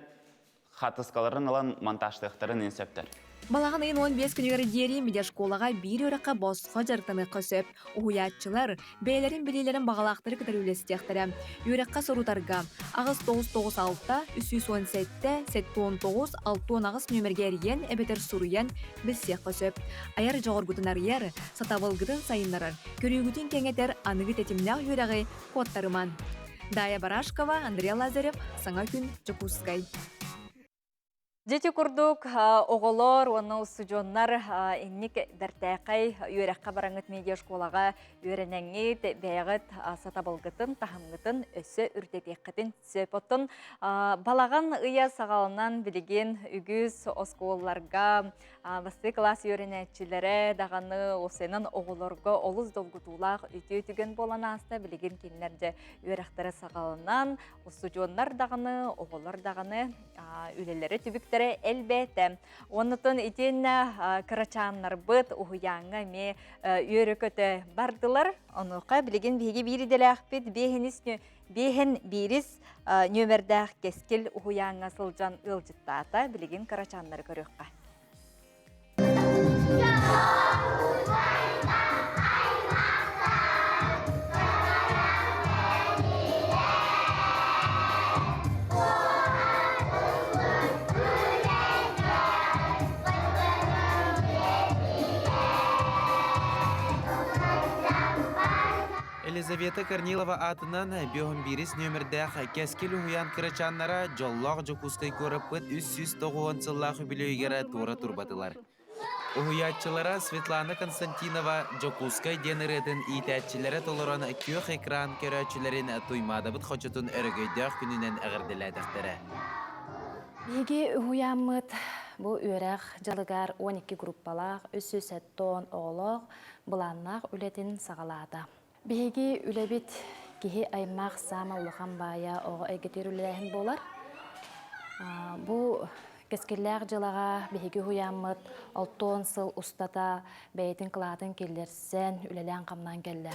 хатыскаларын алан монтажтықтарын инсептер. Балаған айын 15 күнігері дері медиашколаға бір өріққа босқа жарықтаны қосып, ұғыятчылар бәйлерін білейлерін бағалақтары кітар өлестектірі. Өріққа сұрутарға ағыз 996-317-719-610 нөмірге әрген әбетер сұруян білсек қосып. Аяр жоғыр бұтынар ер, сатавылғыдың сайынларар, көрігітін кеңетер анығы тетімнақ өріғі кодтарыман. Дая Барашкова, Андрей Лазарев, Саңа күн, Жокускай. Дети курдук оголор, оны усуджоннар инник дәртәқай үйрәққа бараңыт медиа школаға үйрәнәңет бәйғыт сатабылғытын, тахымғытын, өсі үрдетеққытын сөпоттын. Балаған ұя сағалынан білеген үгіз осколларға басты класс үйрәнәтчілері дағаны осының оғыларға олыз долғытулақ үті-үтіген болан аста білеген кенлерде үйрәқтері сағалынан усуджоннар дағаны, оғылар дағаны үлелері түбік әлбәті. Онытын итен кырачаннар бұд ұғыяңа ме үйрекөті бардылар. Онуқа білеген бейге бейріделі ақпет бейхін бейріз нөмірдәқ кескіл ұғыяңа сылжан ұлжыттата білеген кырачаннар көріққа. Елизавета Корнилова атынан бөғын беріс нөмірдәқ кәскел ұғыян кырачаннара жоллақ жокускай көріппіт 309 сыллағы білейгері тура турбатылар. Ұғыятчылара Светлана Константинова жокускай деніретін итәтчілері толыран көк экран көрәтчілерін туймады бұд қочытын өрігейдәқ күнінен әғірділәдіқтірі. Беге ұғыямыт бұл өрақ жылығар 12 группалақ, 300 тон оғылық, бұланнақ үлетін сағалады. Беге үләбет кеге аймақ сама ұлыған бая оғы әгетер үләйін болар. Бұл кәскерләр жылаға беге ұғыямыт 6 сыл ұстата бәйтін қылатын келдерсен үләлән қамнан келді.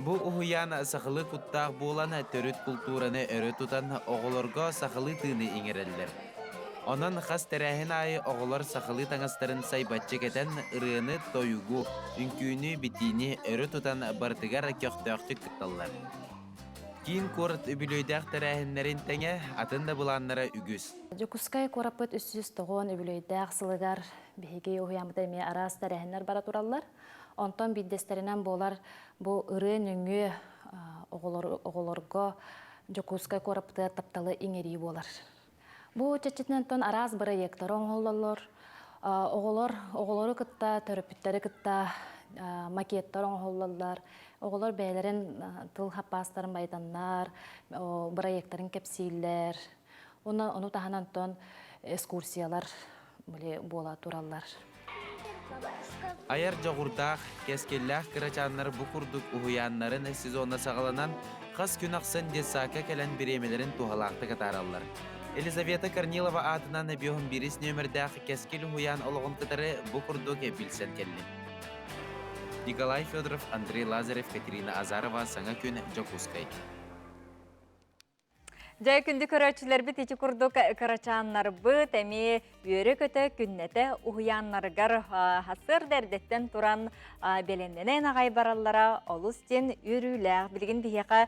Бұл ұғыян сақылы құттақ болан төріт культураны өрі тұтан оғылырға сақылы тыны еңерелер. Онон хас тәрәһен айы оғылар сақылы таңастарын сайбатчы кәтен ырыны тойугу, үнкүйіні бітіні өрі тұтан бартығар көқтөқтік күтталлар. Кейін корт үбілөйдәқ тәрәһінлерін тәңе атында бұланнара үгіз. Жокускай корапыт үсіз тоғын үбілөйдәқ сылығар бейге уямыда ме арас тәрәһінлер бара тураллар. Онтон биддестерінен болар бұл ыры нүңі оғыларға Жокускай корапыты тапталы иңері болар. Бу чечетнен тон араз бары ектор оңололор, оголору кытта, төрөпүттери кытта, макеттор оңололар, оголор бәйлерин тыл хаппастарын байданнар, бары екторин кепсийлер, onu таһанан тон экскурсиялар бола тураллар. Аяр жоғырдақ, кескелләқ кырачаннар бұқұрдық ұхуяннарын сезонна сағаланан, қас күн ақсын десака кәлін біремелерін туғалақты катаралар. Елизавета Корнилова атынан бүйін біріс нөмірдәқ кескел ұхуян олығын кытары бұқұрдық білсен келі. Николай Федоров, Андрей Лазарев, Катерина Азарова, Саңа күн Жокускай. Жай күнді көрәтшілер біт ечі күрдік көрәтшанлар бұт, әме үйері көті күннеті ұхыянларғар хасыр дәрдеттен тұран беленденен ағай бараллара олыстен үріләқ. Білген бігеға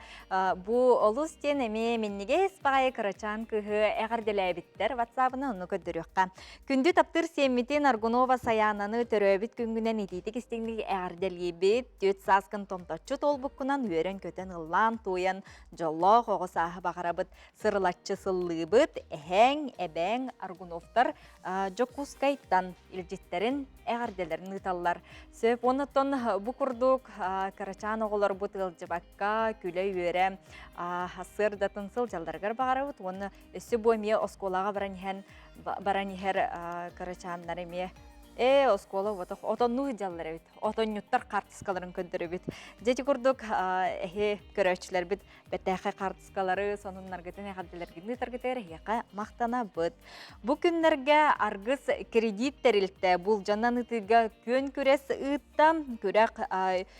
бұ олыстен әме меннеге еспағай көрәтшан күхі әғарделі біттер ватсабыны ұны көддіріққа. Күнді таптыр семметін Аргунова саянаны төрөбіт күнгінен ететік істеңдегі әғарделі біт, дөт саскын томтачы толбыққынан үйерін көтен ұллан туян жоллоқ оғысағы бағарабыт. Сырлатчы сыллыбыт, әхәң, әбәң, Аргуновтар Жокускайттан илжеттерін әғарделерін ұталар. Сөп, оныттон бұ күрдік Карачан оғылар бұт ұлжыбаққа, күлі өре, сыр датын сыл жалдарғар бағарабыт. Оны өсі бойме осколаға баранихер Карачанлар еме оскола отох отонну жаллар бит. Отоннуттар картискаларын көндөрө бит. Жети курдук көрөчүлөр бит. Бетеге картискалары сонуннаргытын гадделерге таргетер яка мактана бит. Бу күннәргә аргыс кредит терилте бул жаннан ытыга көн көрәс ыттам көрәк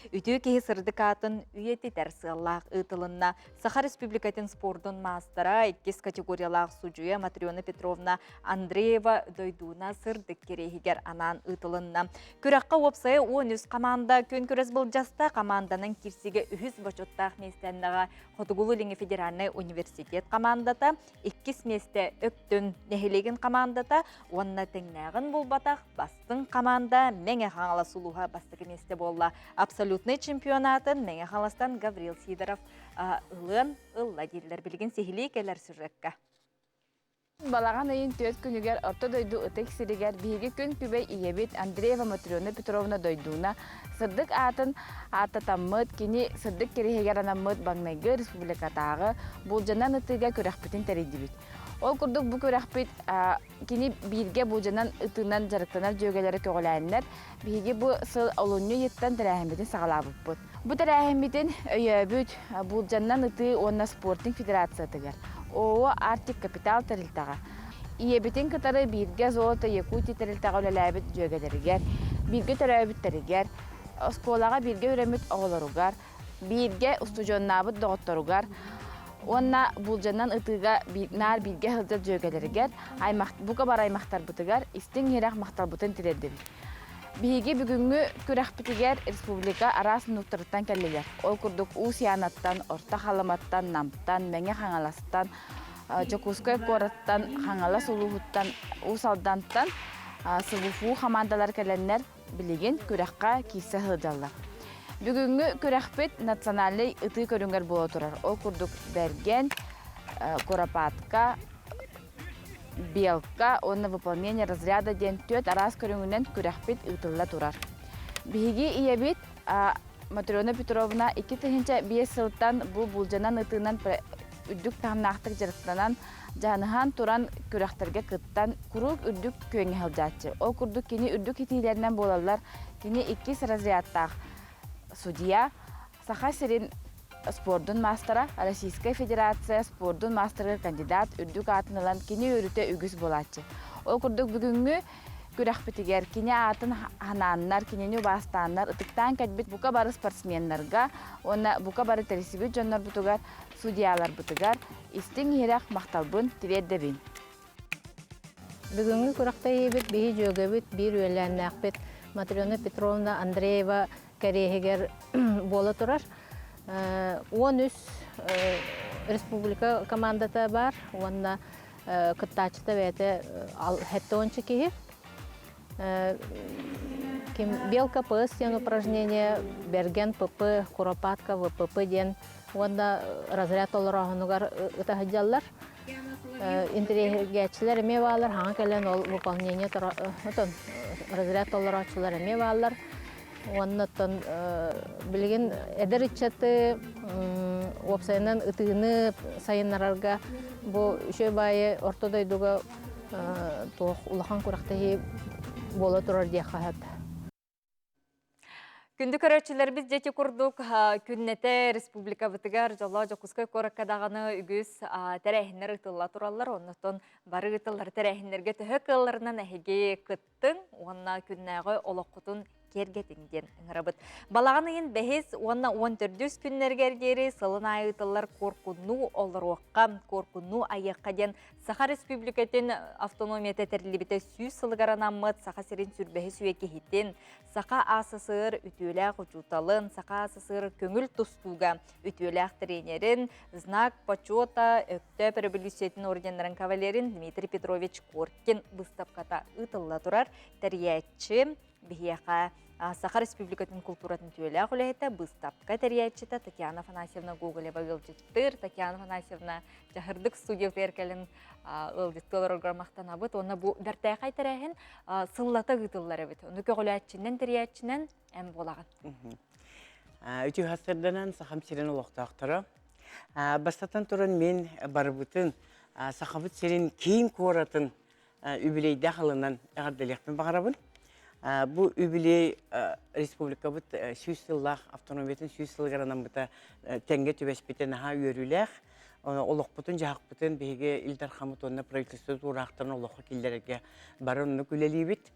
үтү ки сырдыкатын үйети терсыллак ытылынна Саха Республикатын спордун мастера 2 категориялак суджуя Матриона Петровна Андреева дойдуна сырдык керегер анан ытылынна. Көрәккә опсая 10 команда көн көрәс был жаста команданын кирсиге 3 бочоттак местеннага Хотугулу Линги Федеральный университет командата 2 месте өктүн нехелеген командата онна теңнәгын булбатак бастын команда меңе хаңала сулуха бастыгы месте болла. Абсолютный чемпионатын меңе халастан Гаврил Сидоров ылын ылладилер билген сехили келер сүрреккә. Балаган айын төт күнігер орта дойду ытык сиригер биһиги күн күбей иебит Андреева Матриона Петровна дойдуна сырдык атын ататаммыт кини сырдык керехегер анаммыт Баңнайгы республикатагы булжанан ытыга көрәхпитин теридибит. Ол курдук бу көрәхпит кини бирге булжанан ытынан жарыктанар жөгелери көгөләннәр биһиги бу сыл олунну йыттан терәһимитин сагалабыппыт. Бу терәһимитин өйөбүт булжанан ыты онна спорттың федерациятыгар. О Артик Капитал терилтага. Иебитин кытары бирге золото Якутия терилтага өлеләбит жөгелеригер, бирге төрөбүттеригер, осколага бирге үремит оголоругар, бирге устужоннабыт доготторугар, онна булжанан ытыга нар бирге хылжат жөгелеригер, бука бар аймактар бутыгар, истин херак макталбытын тирердебит. Биһиги бүгүнгү күрәхпитигер республика арас нуктарыттан келлелер. Ол курдук усиянаттан, орта халаматтан, намтан, меңе хаңаластан, Жокускай кораттан, хаңалас улуһуттан, усалдантан, сылуфу командалар келеннер билеген күрәхкә кисе хыдаллар. Бүгүнгү күрәхпит национальный ыты көрүнгөр боло турар. Ол курдук берген, Куропатка, Белка, он на выполнение разряда ден төт арас көрүнгүнен күрәхпит ытылла турар. Биһиги иебит Матриона Петровна 2005 сылтан бу булжанан ытынан үдүк тамнактык жарыктанан жаныхан туран күрәхтерге кыттан курук үдүк көңе хылжатчы. Ол курдук кини үдүк хитилеринен болалар, кини 2 разрядтак судья Саха Сирин спордун мастера, Российская Федерация спордун мастера кандидат үрдүк атынылан кини өрүтө үгүс болачы. Ол курдук бүгүнгү күрәхпитигер кини атын хананнар, кинени бастаннар, ытыктан кәтбит бука бары спортсменнарга, онна бука бары тересибит жоннор бутугар, судьялар бутугар, истин херак макталбын тирердебин. Бүгүнгү курактайбит биһи жөгөбүт бир үөләннәкбит Матрена Петровна Андреева кәрехигер бола турар. 13 республика командата бар. Онна кыттачыта бәте хәтті ончы киһи. Белка ПС ден упражнение, берген ПП, куропатка ВПП ден. Онда разряд олорағынығар ұтахыджалар. Интерегетчилер эме баалар, хаңа кэлен ол выполнение разряд олорачылар эме баалар. Оннаттан билген эдер иччаты опсайынан ытыыны сайыннарарга бу үшө байы ортодойдуга тоқ улахан курактахи бола турар дия хахат. Күнді көрәтшілер біз жеке күрдік күннете республика бітігер жала жоқызқы көрәккадағаны үгіз тәрәхінер ұтылла туралар. Оннықтан бары ұтылар тәрәхінерге түхі қылларынан әхеге күттің, онна күннәғы олыққытын кергетіңден ұңырабыт. Балағанайын бәхес онна 14 күннергердері сылын айытылар коркуну олар оққа, коркуну айыққа ден Саха Республикатын автономия тәтірлібіті сүй сылғаранамыд Саха серін сүрбәхі сүйеке хеттен, Саха асысыр үтіләқ ұчуталын, Саха асысыр көңіл тұстуға үтіләқ тренерін, знак почета өкті пәрбілісетін орденларын кавалерін Дмитрий Петрович Коркин бұстапқата ұтылла тұрар тәриятчы бихияқа Саха Республикатын культуратын түйелі құлайыта бұстапқа тәриятчыта Татьяна Афанасьевна Гоголева ғылжыттыр. Татьяна Афанасьевна жағырдық студия өркелін ғылжыттылар орғармақтан абыт. Оны бұл бәртәй қайтарайын сыллата ғытылар әбіт. Оны көғіләтчінен тәриятчінен әм болаған. Үті ғасырданан Сахам серен олықтақтыры. Бастатан тұрын мен барыбытын Сахабыт серен кейін қоратын үбілейді қалынан әғардалияқпен бағарабын. Бу үбілей республика бұт 100 сыллақ, автономиятын 100 сылғаранан бұта тәңге төбәспетен аға үйеріләқ. Олық бұтын, жағық бұтын бейге Илдар Хамыт онына правительство турақтарын олыққа келдерге бары онына күлелей бет.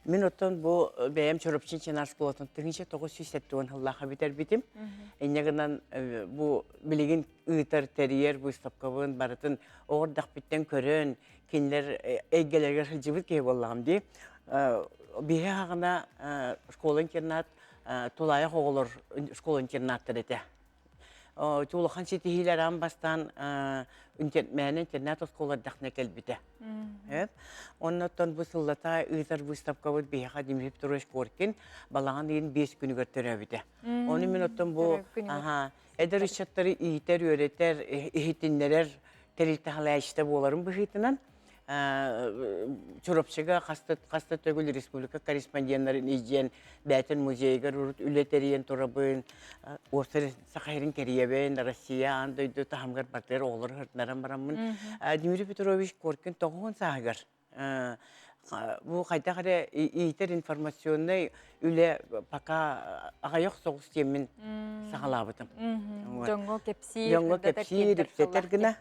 Мен оттан бұл бәйім чорыпшын ченар школатын түгінші 970 ғыллаға бетер бетім. Әнегінен бұл білеген ұйтар тәрiyер бұл стапқабын барытын оғырдақ беттен көрін, кенлер әйгелерге жылжыбыт кей болағым дей. Бейе ағына школа-интернат, толайық оғылыр школа-интернаттыр еті. Чулыхан сетихилер бастан мәні интернат школардақына кәлбіті. Оннаттан бұл сыллата ұйтар выставка бұд бейеға Дмитрий Петрович Коркин балаған дейін 5 күні көрттір өбіті. Оны мен оттан бұл әдір үшаттары ийтер, өретер, ихетінлерер тәрілті қалайшыта боларын бұхетінен Чорапчыға қасты төгіл республика корреспондентларын езден бәтін музейгер ұрыт үлетериен тұрабын, осыр Сахайрын кериебен, Россия, андойды тахамгар бартер олар ғыртнаран барамын. Дмитрий Петрович Коркин тоғын сағығыр. Бұл қайта қарай иетер информационный үле пока ағайық соғыс темін сағалабытым. Жоңго кепси, репсеттер гіна.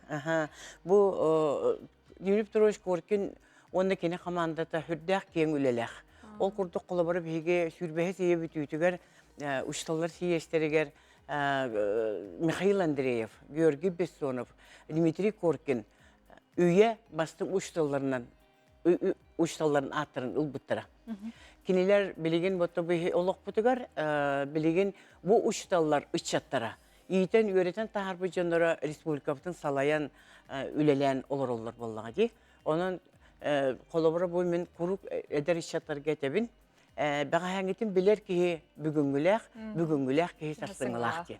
Бұл Дмитрий Петрович Коркин онда кені командата хүрдәк кең үлеләк. Ол күрдік қолабары бейге сүрбәхе сейе бүтүйтігер, ұшталар сейестерігер Михаил Андреев, Георгий Бессонов, Дмитрий Коркин үйе бастың ұшталарын аттырын ұлбыттыра. Кенелер білеген бұтты олық бұтығар, білеген бұл ұшталар ұчаттара. Ийтен үйретен тағарбы жонлары республикаптың салаян үлелән олар болуға дей. Оның қолабыра бұл мен құрук әдер ішчаттарға әтебін. Бәға әңгетін білер кейі бүгінгіләқ кейі сарсыңылақ дей.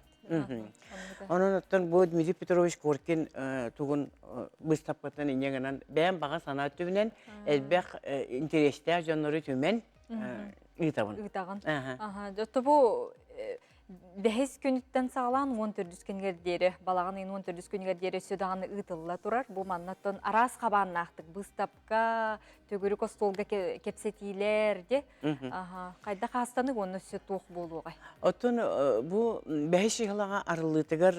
Оның өттен бұл Дмитрий Петрович Коркин тұғын бұстапқатын енегінен бәйін баға санат түбінен әлбәқ интерестер жонлары төмен ұйтағын. Бәхес күніттен сағалан 14 күнгердері, балаған ең 14 күнгердері сөдағаны ұтылла тұрар. Бұл маннаттан арас қабанын ақтық бұстапқа, төгірі костолға кепсетейлер де. Қайда қастаны оны сөт тоқ болуға? Оттын бұл бәхес жылаға арылытығар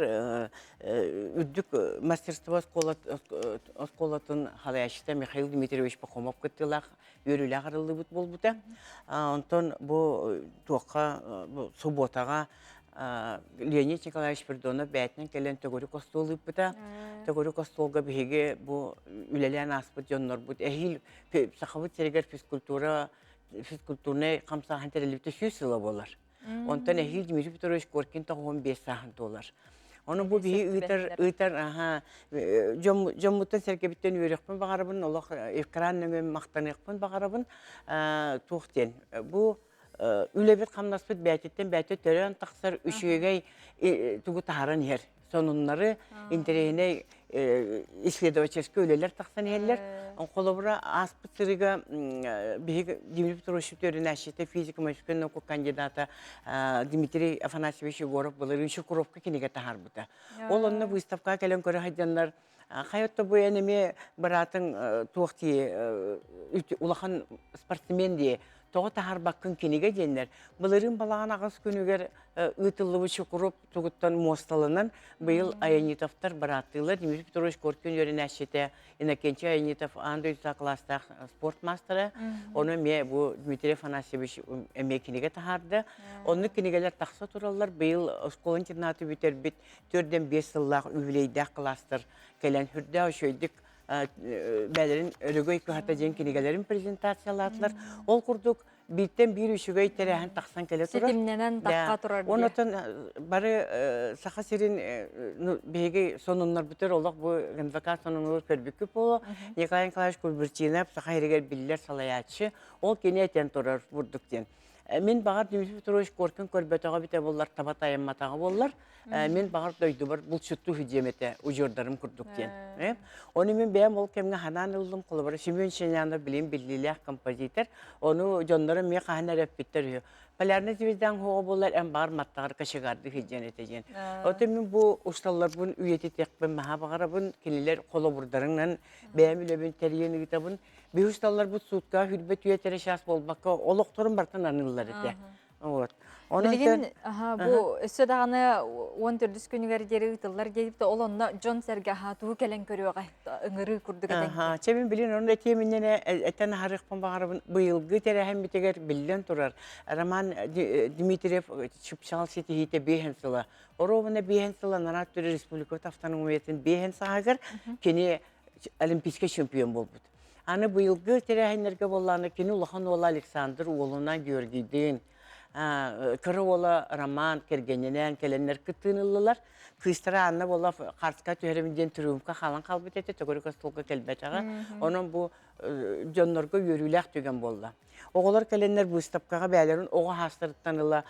үддік мастерство осколатын халаяшыта Михаил Дмитриевич Пахомов күттілақ өрілі арылы бұт бол бұта. Онтын бұл тоққа, субботаға Леонид Николаевич Пердонов бәйтінен келен төгөрі костол ұйпыта. Төгөрі костолға бігі бұл үлелен аспыт жонлар бұд. Әхил сақабыт серегер физкультурны қамсаған тәреліпті 100 сылы болар. Онтан әхил Дмитрий Петрович Коркин та 15 сағын толар. Оны бұл бігі ұйтар жоммуттан сәркебіттен үйрекпін бағарабын, олық экран мақтанықпын бағарабын туқтен. Бұл үлебет қамнаспыт бәйтеттен бәйтет төрен тақсар үшігей туғы тағаран ер. Сонунлары интерейіне исследовательский өлелер тақсан ерлер. Қолыбыра аспыт сырыға Дмитрий Петрович төрін әшеті физика-математика наука кандидата Дмитрий Афанасьевич Егоров бұлыр үші құровқа кенеге тағар бұта. Ол онына выставка кәлін көрі хайданлар. Қайотта бұл әнеме баратын туақты улахан спортсмен де тоғы тағар баққын кенеге денлер. Бұлырын балаған ағыз күнігер ұйтылы бұшы құрып тұғыттан мосталынан бұйыл Аянитовтар бараттылар. Дмитрий Петрович Коркин өрін әшеті Иннокентий Аянитов аңды үйтса кластақ спорт мастері. Оны ме бұл Дмитрий Афанасьевич әме кенеге тағарды. Оны кенегелер тақса тұралар. Бұйыл школ интернаты бітер біт 4-5 сыллақ үвілейдәқ кластыр. Кәлен хүрді өшөйдік бәлерін өрігөй көхата жен кенегелерін презентациялатылар. Ол құрдық биттен бір үшігөй тәрәхін тақсан келе тұрар. Сетімненен таққа тұрар бе. Онытын бары сақа серін бейгі сонынлар бүтір олық бұл ГНВК сонынлар көрбікі болу. Николай Николаевич Кульбурчинов сақа ерегер білілер салаятшы. Ол кенеттен тұрар бұрдықтен. Мен бағар Дмитрий Петрович Коркин көрбетаға біте болар, табат айымматаға болар. Мен бағар дөйді бар, бұл сүтту хүдеметі ұжырдарым күрдіктен. Оны мен бәйім ол кемге ханан ұлдым қолы бар. Семен Шеняны білейін білділер композитор. Оны жондарым мен қағына рәппеттер. Полярный звездан хоға болар, әм бағар маттағар кашығарды хүден етеген. Оты мен бұл ұсталар бұн үйеті текпен маға бағара бұн келелер қолы бұрдарыңнан бәйім үлебін тәрiyeni кітабын. Бей ұсталар бұл сұтқа хүрбет үйетері шас болбаққа олықтырын бартын анылар еті. Білген, бұл өсөдағаны 14 күнігер дері ұтылар келіпті, ол онына Джон Сәрге туы кәлін көріуға ұңыры күрдігі дәңгі. Чәмен білген, оны әтеменнен әтәні харықпын бағарабын бұйылғы тәрәхен бітегер білден тұрар. Роман Дмитриев шыпшағал сеті хейте бейхен сылы. Оровына бейхен сылы Нарат түрі республикот автоном өметін бейхен сағығыр кене олимпийский чемпион болбыд. Аны бұйылғы тәрәхенлерге болғаны кені Улахан Ола Александр Олуна Георгийдің Кыры ола Роман кергененен келенлер кыттынылылар. Кыстыра анна бола қарсқа түйерімден түрімқа қалан қалбыт еті, төгірі көстолға келбәтіға. Оның бұл жонларға өріләқ түйген болды. Оғылар келенлер бұл стапқаға бәлерін оға хастырыттанылы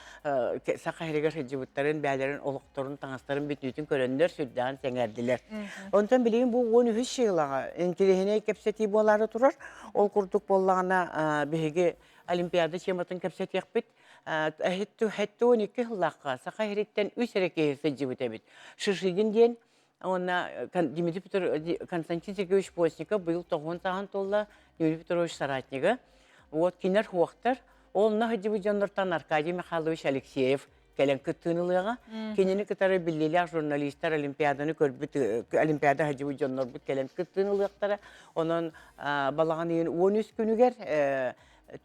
сақа херегер хеджібіттарын, бәлерін олықтарын, таңастарын бітнүйтін көрендер сүрдіған сәңерділер. Онтан білеген бұл 13 жылаға енкелехіне кепсеті болары тұрар. Ол күрдік болағына бігеге Олимпиада чематын кепсеті екпет. Әхетті 12 жылаққа сақа хереттен өсірекке сәджібіт әбет. Шыршыгын ден, Дмитрий Петрович Константин Сергеевич Постников бұйыл 9 саған толла Дмитрий Петрович Соратнигі. Кенер хуақтар, олына хәджібі жонлартан Аркадий Михайлович Алексеев кәлін күттініліға. Кенені күтары білелер журналистер Олимпиаданы көрбіт, Олимпиада хәджібі жонлар бұд кәлін күттініліқтары. Оның балаған ең 13 күнігер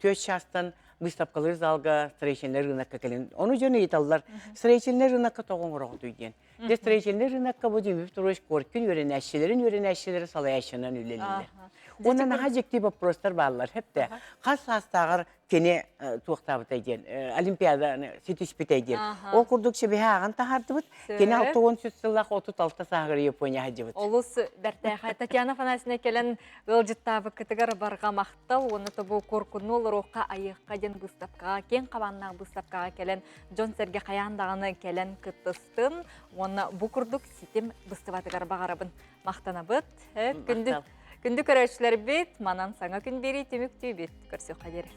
4 шастан выставкалар залга строительный рынокка келен. Оны жөне еталар. Строительный рынокка тоғын ұрағы дүйден. Де строительный рынокка бұл Дмитрий Петрович Коркин өрен салаяшынан үлелілер. Онан аға жекті вопростар балар. Хепті қас астағыр кене туақтабыт әйден. Олимпиаданы сетіспет әйден. Ол күрдік шебе ағын тағарды бұд. Кене 6-10 сыллақ 36 сағыр Япония хәджі бұд. Олыс бәртәйға. Татьяна Фанасина келен ғылжыттабы кітігір барға мақтал. Оны тұбу көркіні олар оққа айыққа ден бұстапқаға, кен қабаннағы бұстапқаға келен Джон Сәрге қаяндағыны келен күттістін. Оны бұ күрдік сетім бұстыватығар бағарабын мақтана бұд. Күнді көрәшілер бет, манан саңа күн бері темік түй бет. Көрсі қадері.